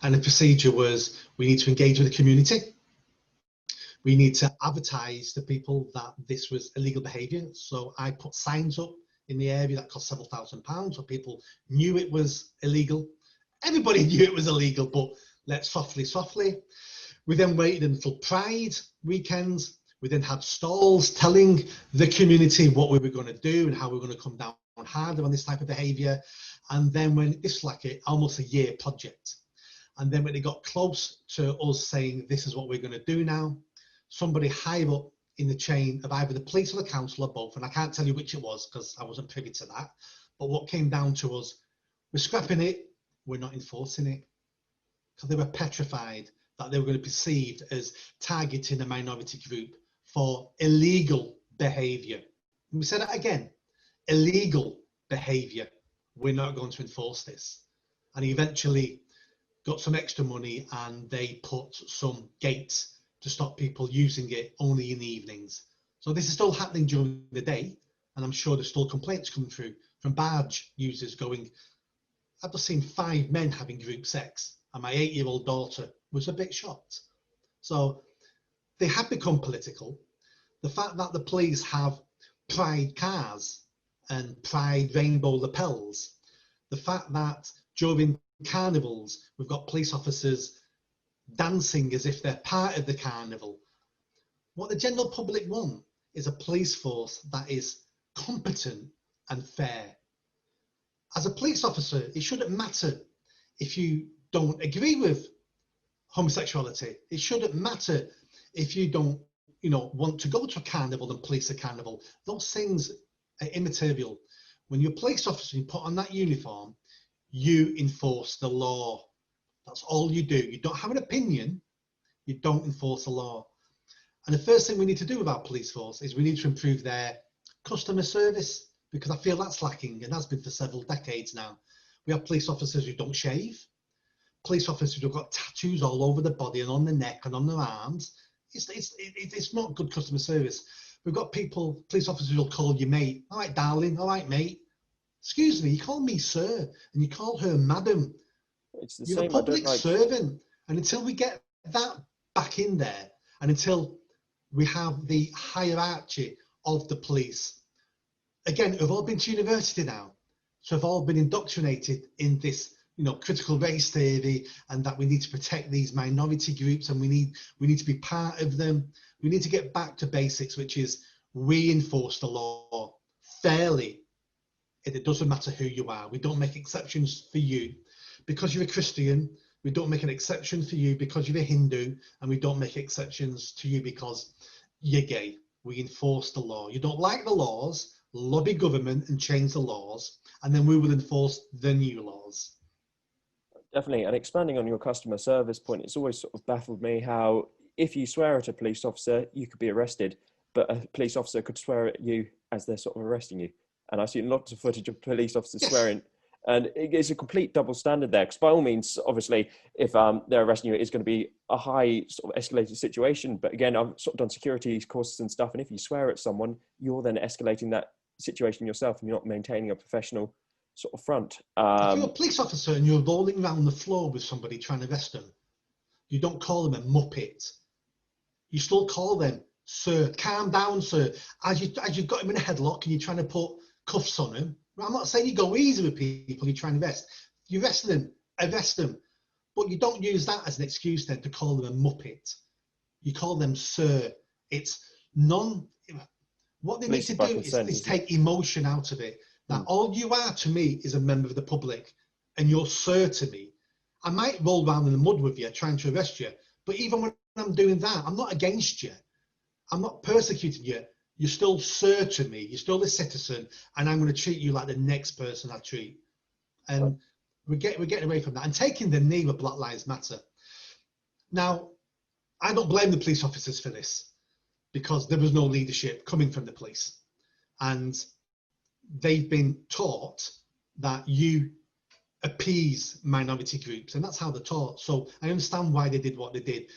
And the procedure was, we need to engage with the community. We need to advertise to people that this was illegal behaviour. So I put signs up in the area that cost several £1,000s, so people knew it was illegal. Everybody knew it was illegal, but let's softly. We then waited until Pride weekends. We then had stalls telling the community what we were going to do and how we were going to come down harder on this type of behaviour. And then when this was like almost a year project, and then when it got close to us saying this is what we're going to do now, somebody higher up in the chain of either the police or the council or both, and I can't tell you which it was because I wasn't privy to that, but what came down to us, we're scrapping it, we're not enforcing it, because they were petrified that they were going to be perceived as targeting a minority group for illegal behaviour. And we said it again, illegal behaviour. We're not going to enforce this. And he eventually got some extra money and they put some gates to stop people using it only in the evenings. So this is still happening during the day, and I'm sure there's still complaints coming through from barge users going, I've just seen 5 men having group sex, and my 8-year-old daughter was a bit shocked. So they have become political. The fact that the police have pride cars and pride rainbow lapels, the fact that during carnivals we've got police officers dancing as if they're part of the carnival. What the general public want is a police force that is competent and fair. As a police officer, it shouldn't matter if you don't agree with homosexuality. It shouldn't matter if you don't, want to go to a carnival and police a carnival. Those things are immaterial. When you're a police officer, you put on that uniform, you enforce the law. That's all you do. You don't have an opinion, you don't enforce the law. And the first thing we need to do with our police force is we need to improve their customer service, because I feel that's lacking and has been for several decades now. We have police officers who don't shave, police officers who've got tattoos all over the body and on the neck and on their arms. It's not good customer service. We've got police officers who'll call you mate. All right, darling. All right, mate. Excuse me, you call me sir and you call her madam. It's the You're same. a public servant. And until we get that back in there, and until we have the hierarchy of the police, again, we've all been to university now. So have all been indoctrinated in this, critical race theory, and that we need to protect these minority groups, and we need to be part of them. We need to get back to basics, which is we enforce the law fairly. It doesn't matter who you are. We don't make exceptions for you because you're a Christian. We don't make an exception for you because you're a Hindu, and we don't make exceptions to you because you're gay. We enforce the law. You don't like the laws, lobby government and change the laws, and then we will enforce the new laws. Definitely. And expanding on your customer service point, it's always sort of baffled me how if you swear at a police officer, you could be arrested, but a police officer could swear at you as they're sort of arresting you. And I've seen lots of footage of police officers swearing, and it's a complete double standard there. Because by all means, obviously, if they're arresting you, it's going to be a high sort of escalated situation. But again, I've sort of done security courses and stuff, and if you swear at someone, you're then escalating that situation yourself, and you're not maintaining a professional sort of front. If you're a police officer and you're rolling around the floor with somebody trying to arrest them, you don't call them a muppet. You still call them, sir, calm down, sir. As you've got him in a headlock and you're trying to put cuffs on him. I'm not saying you go easy with people you're trying to arrest. You arrest them. But you don't use that as an excuse then to call them a muppet. You call them sir. It's what they need to do is take emotion out of it. That all you are to me is a member of the public, and you're sir to me. I might roll around in the mud with you trying to arrest you, but even when I'm doing that, I'm not against you. I'm not persecuting you. You're still sir to me. You're still a citizen, and I'm going to treat you like the next person I treat. And we're getting away from that and taking the knee with Black Lives Matter. Now, I don't blame the police officers for this, because there was no leadership coming from the police, and they've been taught that you appease minority groups, and that's how they're taught. So I understand why they did what they did.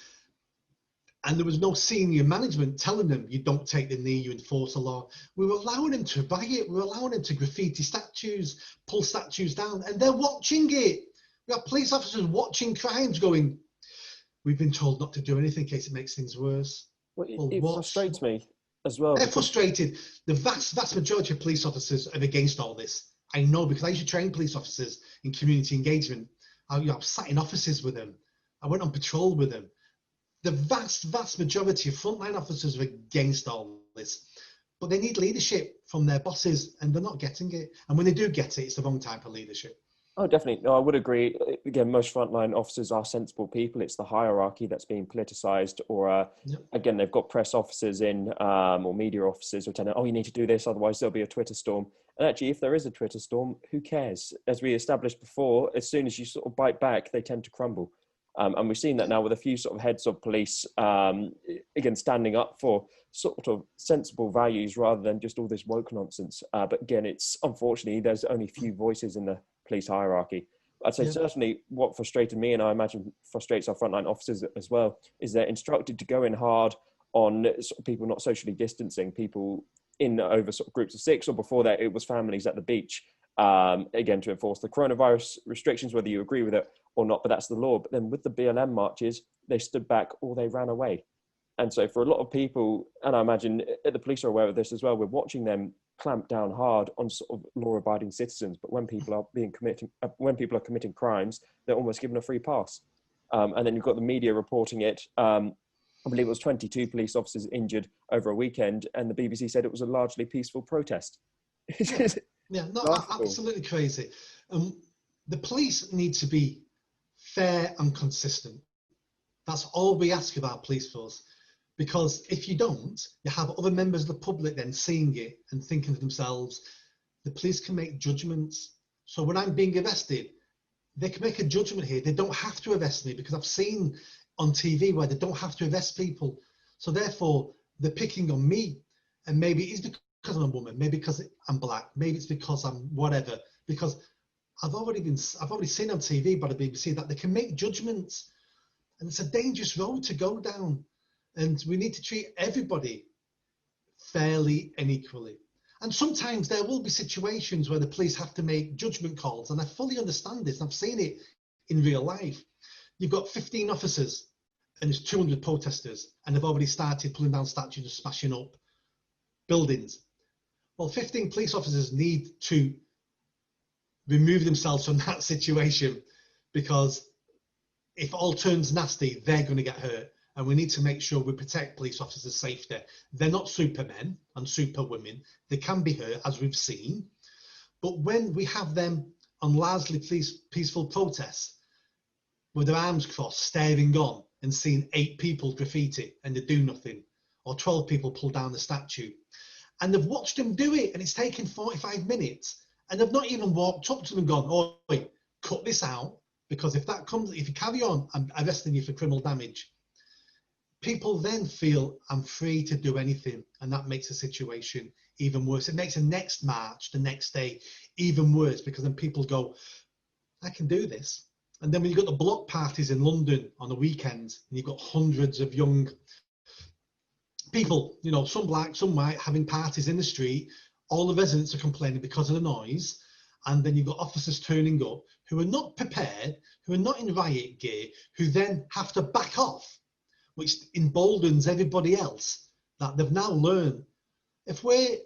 And there was no senior management telling them, you don't take the knee, you enforce the law. We were allowing them to buy it. We were allowing them to graffiti statues, pull statues down, and they're watching it. We have police officers watching crimes going, we've been told not to do anything in case it makes things worse. Well, it frustrates me as well. They're frustrated. The vast majority of police officers are against all this. I know, because I used to train police officers in community engagement. I sat in offices with them. I went on patrol with them. The vast majority of frontline officers are against all this, but they need leadership from their bosses, and they're not getting it. And when they do get it, it's the wrong type of leadership. Oh, definitely. No, I would agree. Again, most frontline officers are sensible people. It's the hierarchy that's being politicized, or again, they've got press officers in, or media officers who are telling, oh, you need to do this, otherwise there'll be a Twitter storm. And actually, if there is a Twitter storm, who cares? As we established before, as soon as you sort of bite back, they tend to crumble. And we've seen that now with a few sort of heads of police, again, standing up for sort of sensible values rather than just all this woke nonsense. But again, it's unfortunately, there's only few voices in the police hierarchy. I'd say certainly what frustrated me, and I imagine frustrates our frontline officers as well, is they're instructed to go in hard on sort of people not socially distancing, people in over sort of groups of 6, or before that it was families at the beach, again, to enforce the coronavirus restrictions, whether you agree with it or not, but that's the law. But then with the BLM marches, they stood back or they ran away. And so for a lot of people, and I imagine the police are aware of this as well, we're watching them clamp down hard on sort of law-abiding citizens. But when people are committing crimes, they're almost given a free pass. And then you've got the media reporting it. I believe it was 22 police officers injured over a weekend, and the BBC said it was a largely peaceful protest. Absolutely crazy. The police need to be fair and consistent. That's all we ask of our police force. Because if you don't, you have other members of the public then seeing it and thinking to themselves, the police can make judgments. So when I'm being arrested, they can make a judgment here. They don't have to arrest me, because I've seen on TV where they don't have to arrest people. So therefore, they're picking on me. And maybe it's because I'm a woman, maybe because I'm black, maybe it's because I'm whatever. Because I've already seen on TV by the BBC that they can make judgments. And it's a dangerous road to go down. And we need to treat everybody fairly and equally. And sometimes there will be situations where the police have to make judgment calls. And I fully understand this. I've seen it in real life. You've got 15 officers and there's 200 protesters, and they've already started pulling down statues and smashing up buildings. Well, 15 police officers need to remove themselves from that situation, because if all turns nasty, they're going to get hurt. And we need to make sure we protect police officers' safety. They're not supermen and superwomen. They can be hurt, as we've seen. But when we have them on largely peaceful protests, with their arms crossed, staring on, and seeing 8 people graffiti and they do nothing, or 12 people pull down the statue, and they've watched them do it, and it's taken 45 minutes, and they've not even walked up to them and gone, "Oh, wait, cut this out, because if you carry on, I'm arresting you for criminal damage." People then feel, I'm free to do anything, and that makes the situation even worse. It makes the next march, the next day, even worse, because then people go, I can do this. And then when you've got the block parties in London on the weekends, and you've got hundreds of young people, you know, some black, some white, having parties in the street, all the residents are complaining because of the noise, and then you've got officers turning up who are not prepared, who are not in riot gear, who then have to back off, which emboldens everybody else, that they've now learned. If we're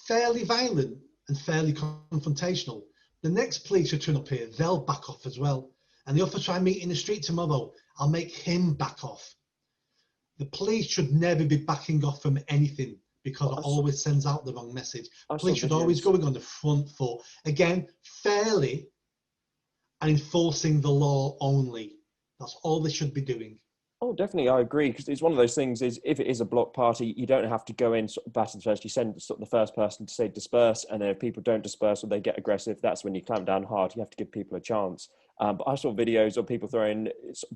fairly violent and fairly confrontational, the next police who turn up here, they'll back off as well. And the officer I meet in the street tomorrow, I'll make him back off. The police should never be backing off from anything, because it always sends out the wrong message. Police should always going on the front foot. Again, fairly, and enforcing the law only. That's all they should be doing. Oh, definitely, I agree, because it's one of those things, is if it is a block party, you don't have to go in sort of battles first. You send sort of the first person to say disperse, and then if people don't disperse or they get aggressive, that's when you clamp down hard. You have to give people a chance. But I saw videos of people throwing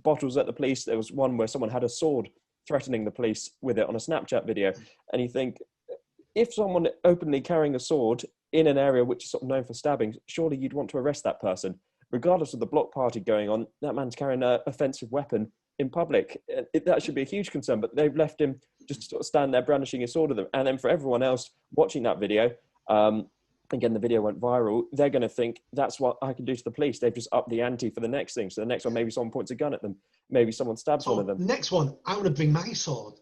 bottles at the police. There was one where someone had a sword threatening the police with it on a Snapchat video. And you think, if someone openly carrying a sword in an area which is sort of known for stabbing, surely you'd want to arrest that person. Regardless of the block party going on, that man's carrying an offensive weapon in public. That should be a huge concern, but they've left him just sort of stand there brandishing his sword at them. And then for everyone else watching that video, again, the video went viral, they're going to think, that's what I can do to the police. They've just upped the ante for the next thing. So the next one, maybe someone points a gun at them. Maybe someone stabs one of them. The next one, I want to bring my sword,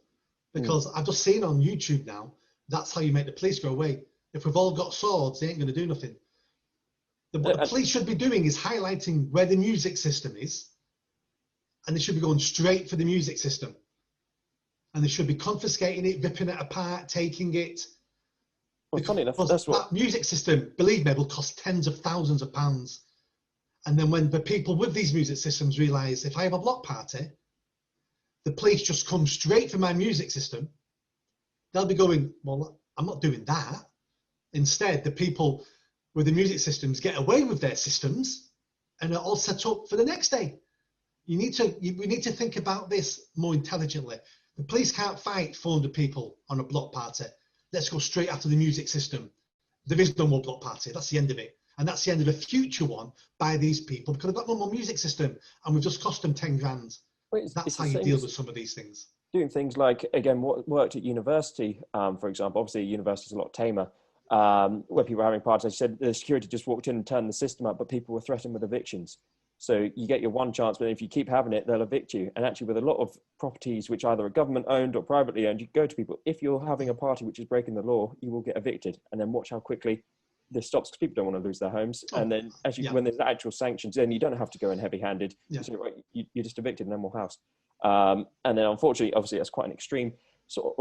because I've just seen on YouTube now, that's how you make the police go away. If we've all got swords, they ain't going to do nothing. What the police should be doing is highlighting where the music system is, and they should be going straight for the music system. And they should be confiscating it, ripping it apart, taking it. Well, funny enough, that's what... That music system, believe me, will cost tens of thousands of pounds. And then when the people with these music systems realise, if I have a block party, the police just come straight for my music system, they'll be going, well, I'm not doing that. Instead, the people with the music systems get away with their systems and are all set up for the next day. We need to think about this more intelligently. The police can't fight 400 people on a block party. Let's go straight after the music system. There is no more block party. That's the end of it. And that's the end of a future one by these people, because they've got no more music system and we've just cost them 10 grand. That's how you deal with some of these things. Doing things like, again, what worked at university, for example, obviously university is a lot tamer, where people were having parties. They said the security just walked in and turned the system up, but people were threatened with evictions. So you get your one chance, but if you keep having it, they'll evict you. And actually with a lot of properties which either are government owned or privately owned, you go to people, if you're having a party which is breaking the law, you will get evicted. And then watch how quickly this stops, because people don't want to lose their homes. And then actually when there's actual sanctions, then you don't have to go in heavy handed. You say, right, you're just evicted, no more house. And then unfortunately, obviously that's quite an extreme sort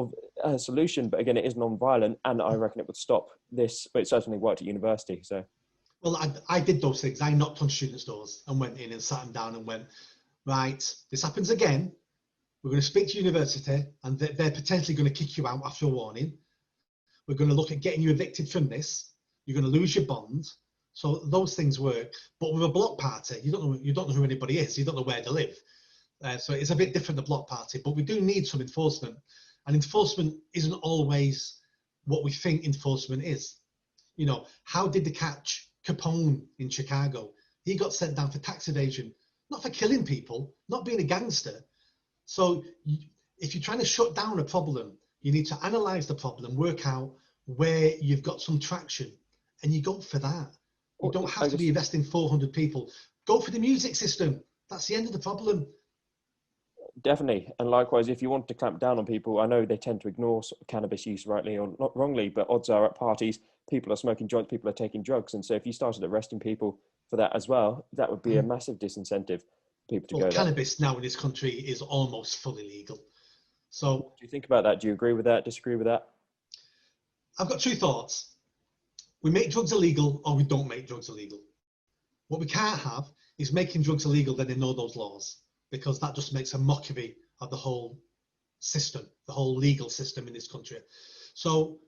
of solution, but again, it is non-violent, and I reckon it would stop this, but it certainly worked at university. So. Well, I did those things. I knocked on students' doors and went in and sat them down and went, right, this happens again. We're going to speak to university, and they're potentially going to kick you out after a warning. We're going to look at getting you evicted from this. You're going to lose your bond. So those things work. But with a block party, you don't know who anybody is. You don't know where they live. So it's a bit different, the block party. But we do need some enforcement. And enforcement isn't always what we think enforcement is. You know, how did they catch Capone in Chicago? He got sent down for tax evasion, not for killing people, not being a gangster. So if you're trying to shut down a problem, you need to analyze the problem, work out where you've got some traction, and you go for that. You don't have to be investing 400 people. Go for the music system. That's the end of the problem. Definitely. And likewise, if you want to clamp down on people, I know they tend to ignore sort of cannabis use, rightly or not wrongly, but odds are at parties, people are smoking joints, people are taking drugs. And so if you started arresting people for that as well, that would be a massive disincentive for people to Well, go there. cannabis now in this country is almost fully legal. So What do you think about that? Do you agree with that? Disagree with that? I've got two thoughts. We make drugs illegal or we don't make drugs illegal. What we can't have is making drugs illegal, then ignore those laws, because that just makes a mockery of the whole system, the whole legal system in this country. So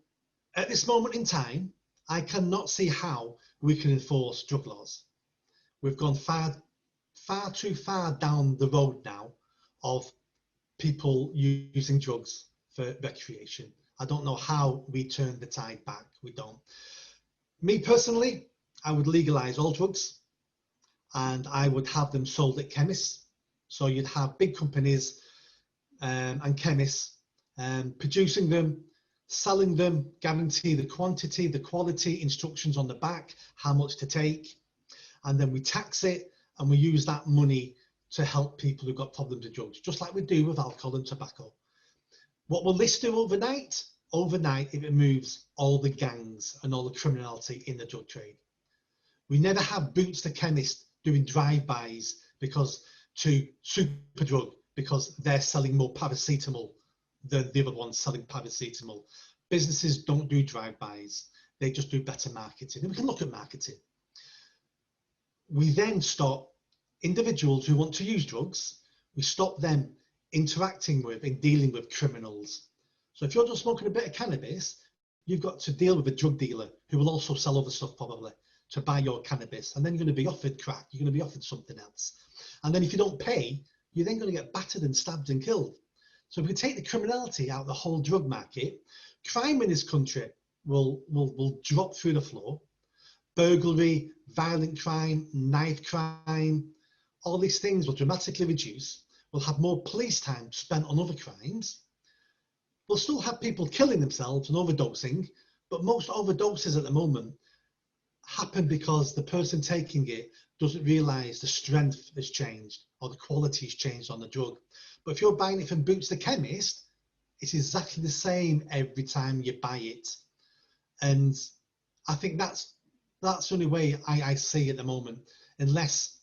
at this moment in time, I cannot see how we can enforce drug laws. We've gone far too far down the road now of people using drugs for recreation. I don't know how we turn the tide back. We don't. Me personally, I would legalize all drugs and I would have them sold at chemists. So you'd have big companies and chemists producing them, selling them, guarantee the quantity, the quality, instructions on the back, how much to take, and then we tax it and we use that money to help people who've got problems with drugs, just like we do with alcohol and tobacco. What will this do overnight? Overnight, it removes all the gangs and all the criminality in the drug trade. We never have boots to chemists doing drive-bys because to Superdrug because they're selling more paracetamol than the other ones selling paracetamol. Businesses don't do drive-bys. They just do better marketing. And we can look at marketing. We then stop individuals who want to use drugs. We stop them interacting with and dealing with criminals. So if you're just smoking a bit of cannabis, you've got to deal with a drug dealer who will also sell other stuff probably to buy your cannabis. And then you're going to be offered crack. You're going to be offered something else. And then if you don't pay, you're then going to get battered and stabbed and killed. So if we take the criminality out of the whole drug market, crime in this country will drop through the floor. Burglary, violent crime, knife crime, all these things will dramatically reduce. We'll have more police time spent on other crimes. We'll still have people killing themselves and overdosing, but most overdoses at the moment happen because the person taking it doesn't realize the strength has changed or the quality has changed on the drug. But if you're buying it from Boots the Chemist, it's exactly the same every time you buy it. And I think that's the only way I see at the moment, unless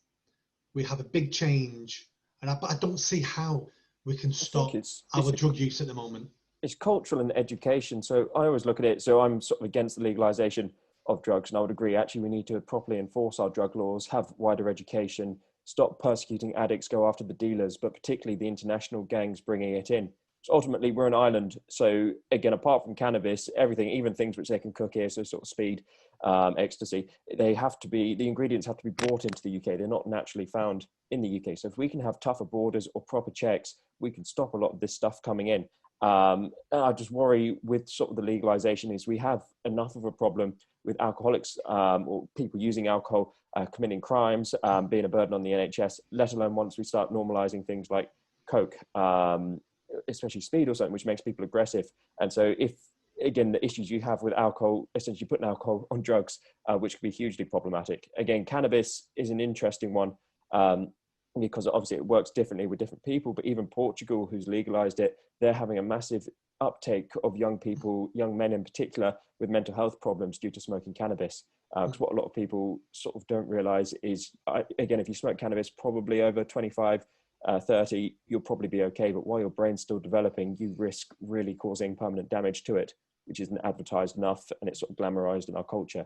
we have a big change. And I don't see how we can stop our drug use at the moment. It's cultural and education. So I always look at it. So I'm sort of against the legalization of drugs, and I would agree. Actually, we need to properly enforce our drug laws, have wider education, stop persecuting addicts, go after the dealers, but particularly the international gangs bringing it in. So ultimately, we're an island. So again, apart from cannabis, everything, even things which they can cook here, so sort of speed, ecstasy, the ingredients have to be brought into the UK. They're not naturally found in the UK. So if we can have tougher borders or proper checks, we can stop a lot of this stuff coming in. I just worry with sort of the legalization is we have enough of a problem with alcoholics or people using alcohol, committing crimes, being a burden on the NHS, let alone once we start normalizing things like Coke, especially speed or something, which makes people aggressive. And so if, again, the issues you have with alcohol, essentially putting alcohol on drugs, which can be hugely problematic. Again, cannabis is an interesting one because obviously it works differently with different people, but even Portugal, who's legalized it, they're having a massive uptake of young people, young men in particular, with mental health problems due to smoking cannabis. Because what a lot of people sort of don't realize is, again, if you smoke cannabis, probably over 25, 30, you'll probably be okay. But while your brain's still developing, you risk really causing permanent damage to it, which isn't advertised enough, and it's sort of glamorized in our culture.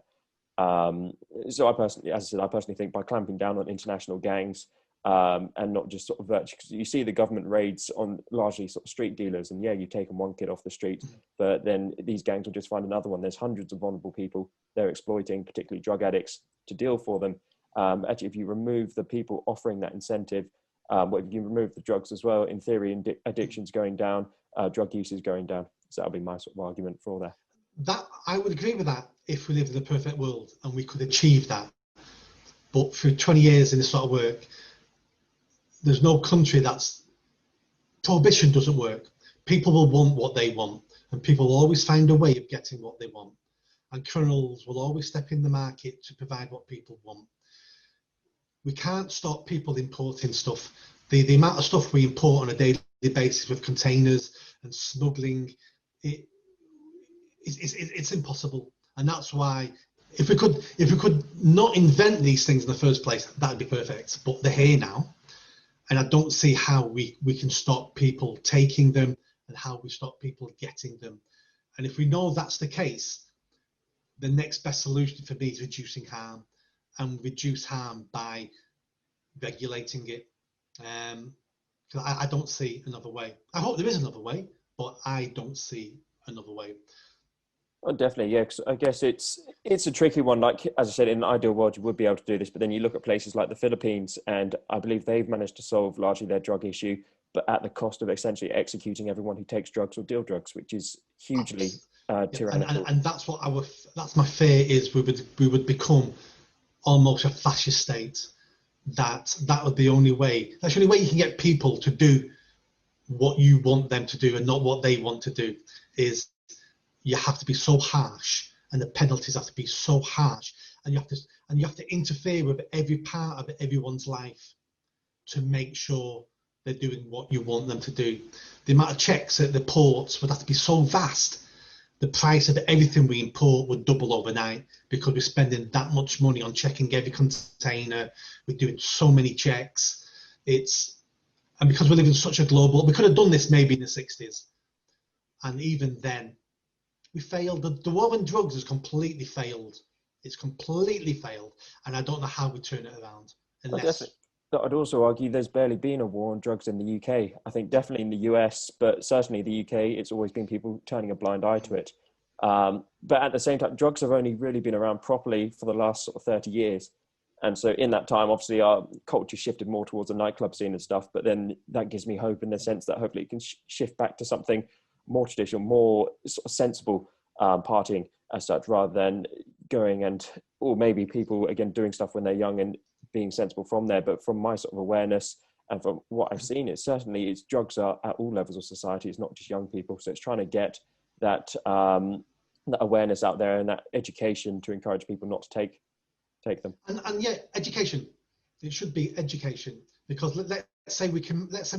So I personally think by clamping down on international gangs, and not just sort of virtue, because you see the government raids on largely sort of street dealers, and yeah, you've taken one kid off the street, but then these gangs will just find another one. There's hundreds of vulnerable people they're exploiting, particularly drug addicts, to deal for them. Actually, if you remove the people offering that incentive, if you remove the drugs as well, in theory, addiction's going down, drug use is going down. So that'll be my sort of argument for that. That I would agree with that if we lived in a perfect world and we could achieve that. But for 20 years in this sort of work, there's no country that's prohibition doesn't work. People will want what they want, and people will always find a way of getting what they want. And criminals will always step in the market to provide what people want. We can't stop people importing stuff the amount of stuff we import on a daily basis with containers and smuggling, it's impossible. And that's why if we could not invent these things in the first place, that'd be perfect. But they're here now, and I don't see how we can stop people taking them and how we stop people getting them. And if we know that's the case, the next best solution for me is reducing harm, and reduce harm by regulating it. I don't see another way. I hope there is another way, but I don't see another way. Oh, definitely, yeah. 'Cause I guess it's a tricky one. Like as I said, in an ideal world, you would be able to do this, but then you look at places like the Philippines, and I believe they've managed to solve largely their drug issue, but at the cost of essentially executing everyone who takes drugs or deal drugs, which is hugely tyrannical. And that's what that's my fear is. We would become almost a fascist state. That would be the only way. That's the only way you can get people to do what you want them to do and not what they want to do. Is you have to be so harsh, and the penalties have to be so harsh, and you have to interfere with every part of everyone's life to make sure they're doing what you want them to do. The amount of checks at the ports would have to be so vast. The price of everything we import would double overnight because we're spending that much money on checking every container. We're doing so many checks. And because we live in such a global, we could have done this maybe in the 60s, and even then, we failed. The war on drugs has completely failed. It's completely failed, and I don't know how we turn it around. I'd also argue there's barely been a war on drugs in the UK. I think definitely in the US, but certainly the UK, it's always been people turning a blind eye to it. But at the same time, drugs have only really been around properly for the last sort of 30 years. And so in that time, obviously our culture shifted more towards the nightclub scene and stuff, but then that gives me hope in the sense that hopefully it can shift back to something more traditional, more sort of sensible partying as such, rather than going or maybe people again doing stuff when they're young and being sensible from there. But from my sort of awareness and from what I've seen, it's drugs are at all levels of society. It's not just young people. So it's trying to get that awareness out there and that education to encourage people not to take them. And yeah, education. It should be education, because let's say we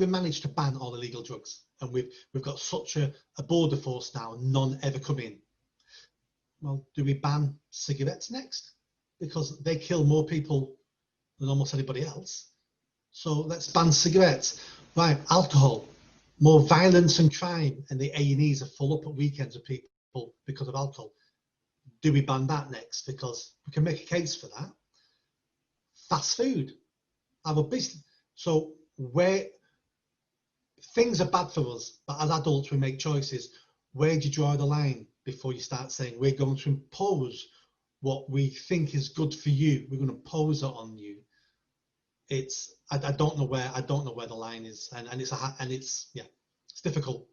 manage to ban all illegal drugs, and we've got such a border force now, none ever come in. Well, do we ban cigarettes next? Because they kill more people than almost anybody else. So let's ban cigarettes. Right, alcohol, more violence and crime, and the A&Es are full up at weekends of people because of alcohol. Do we ban that next? Because we can make a case for that. Fast food, our business. So where things are bad for us, but as adults we make choices. Where do you draw the line before you start saying we're going to impose what we think is good for you? We're going to impose it on you. I don't know where the line is, and it's difficult.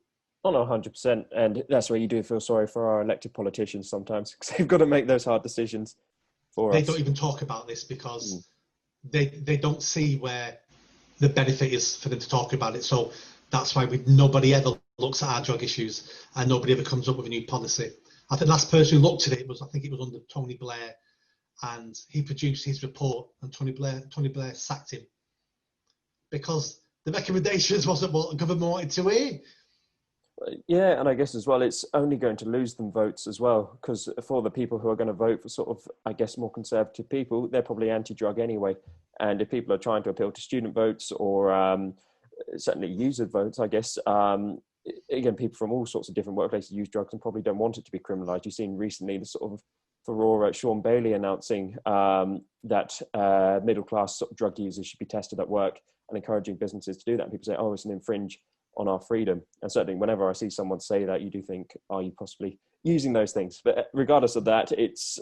Oh no, 100%, and that's where you do feel sorry for our elected politicians sometimes, because they've got to make those hard decisions for us. They don't even talk about this because they don't see where the benefit is for them to talk about it. So that's why nobody ever looks at our drug issues, and nobody ever comes up with a new policy. I think the last person who looked at it was under Tony Blair, and he produced his report, and Tony Blair sacked him because the recommendations wasn't what the government wanted to hear. Yeah, and I guess as well, it's only going to lose them votes as well, because for the people who are going to vote for sort of, I guess, more conservative people, they're probably anti-drug anyway. And if people are trying to appeal to student votes or certainly user votes, I guess, again, people from all sorts of different workplaces use drugs and probably don't want it to be criminalised. You've seen recently the sort of furore at Sean Bailey announcing that middle-class sort of drug users should be tested at work and encouraging businesses to do that. And people say, oh, it's an infringe on our freedom. And certainly whenever I see someone say that, you do think, are you possibly using those things? But regardless of that, it's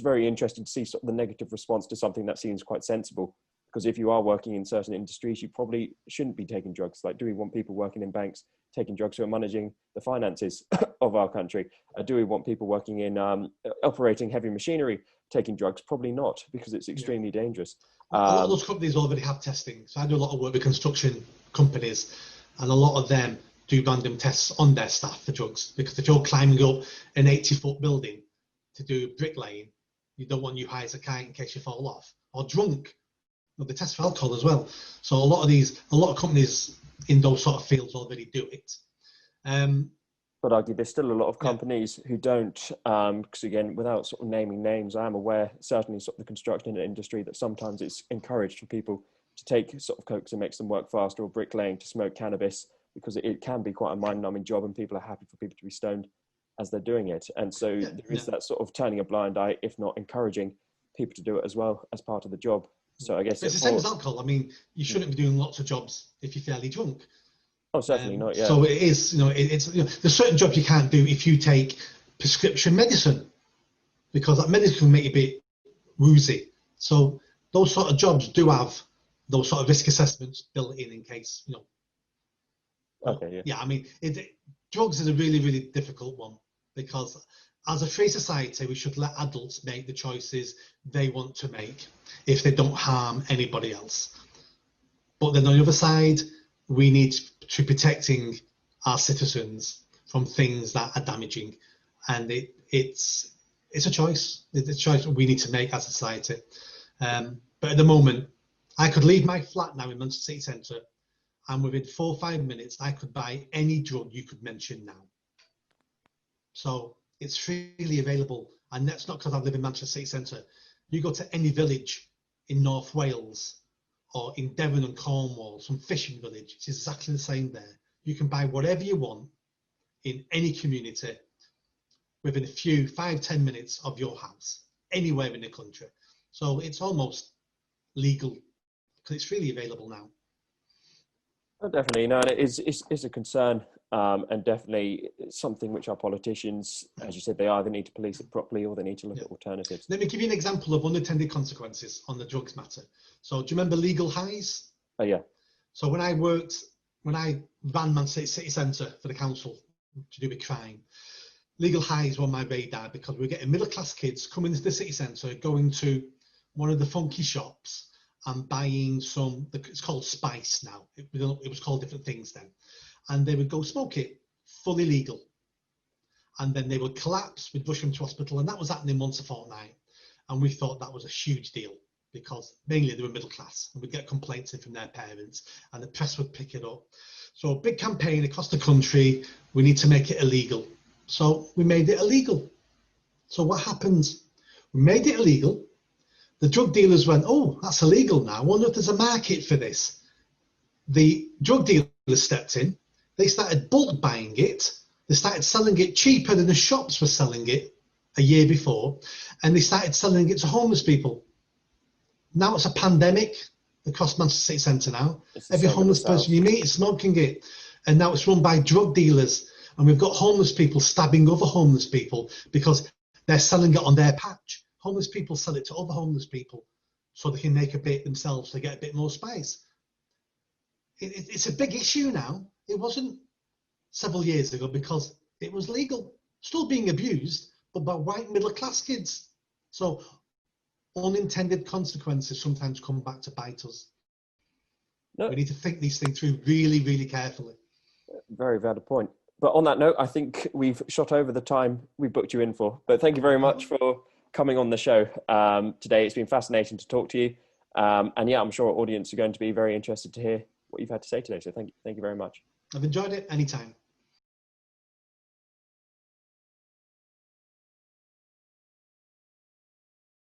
very interesting to see sort of the negative response to something that seems quite sensible. Because if you are working in certain industries, you probably shouldn't be taking drugs. Like, do we want people working in banks taking drugs who are managing the finances of our country? Do we want people working in operating heavy machinery taking drugs? Probably not, because it's extremely dangerous. A lot of those companies already have testing. So I do a lot of work with construction companies, and a lot of them do random tests on their staff for drugs, because if you're climbing up an 80-foot building to do bricklaying, you don't want you high as a kite in case you fall off, or drunk they test for alcohol as well. So a lot of companies in those sort of fields already do it. But argue there's still a lot of companies who don't, because again, without sort of naming names, I am aware, certainly sort of the construction industry, that sometimes it's encouraged for people to take sort of cokes and makes them work faster, or bricklaying to smoke cannabis, because it can be quite a mind-numbing job, and people are happy for people to be stoned as they're doing it. And so there is that sort of turning a blind eye, if not encouraging people to do it as well as part of the job. So I guess it's the same as alcohol. I mean, you shouldn't be doing lots of jobs if you're fairly drunk. Oh, certainly not. Yeah. So it is, there's certain jobs you can't do if you take prescription medicine, because that medicine can make you a bit woozy. So those sort of jobs do have those sort of risk assessments built in case, Okay. Yeah. I mean, drugs is a really, really difficult one, because as a free society, we should let adults make the choices they want to make if they don't harm anybody else. But then on the other side, we need to be protecting our citizens from things that are damaging, and it's a choice. It's a choice we need to make as a society. But at the moment, I could leave my flat now in Manchester City Centre, and within 4 or 5 minutes, I could buy any drug you could mention now. So it's freely available, and that's not because I live in Manchester City Centre. You go to any village in North Wales or in Devon and Cornwall, some fishing village, it's exactly the same there. You can buy whatever you want in any community within a few 5-10 minutes of your house, anywhere in the country. So it's almost legal because it's freely available now. Oh, definitely, no, and it's a concern, and definitely something which our politicians, as you said, they either need to police it properly or they need to look at alternatives. Let me give you an example of unintended consequences on the drugs matter. So do you remember legal highs? Oh yeah. So when I ran Manchester City Centre for the council to do with crime, legal highs were on my radar, because we were getting middle class kids coming into the city centre, going to one of the funky shops and buying it's called spice now. It was called different things then. And they would go smoke it, fully legal. And then they would collapse, we'd rush them to hospital, and that was happening once a fortnight. And we thought that was a huge deal, because mainly they were middle class, and we'd get complaints in from their parents, and the press would pick it up. So a big campaign across the country, we need to make it illegal. So we made it illegal. So what happens? We made it illegal. The drug dealers went, oh, that's illegal now. I wonder if there's a market for this. The drug dealers stepped in. They started bulk buying it. They started selling it cheaper than the shops were selling it a year before. And they started selling it to homeless people. Now it's a pandemic across Manchester City Centre now. Every homeless person you meet is smoking it. And now it's run by drug dealers. And we've got homeless people stabbing other homeless people because they're selling it on their patch. Homeless people sell it to other homeless people so they can make a bit themselves to get a bit more space. It's a big issue now. It wasn't several years ago because it was legal. Still being abused, but by white middle class kids. So unintended consequences sometimes come back to bite us. No. We need to think these things through really, really carefully. Very valid point. But on that note, I think we've shot over the time we booked you in for. But thank you very much for coming on the show today. It's been fascinating to talk to you. And yeah, I'm sure our audience are going to be very interested to hear what you've had to say today. So thank you very much. I've enjoyed it. Anytime.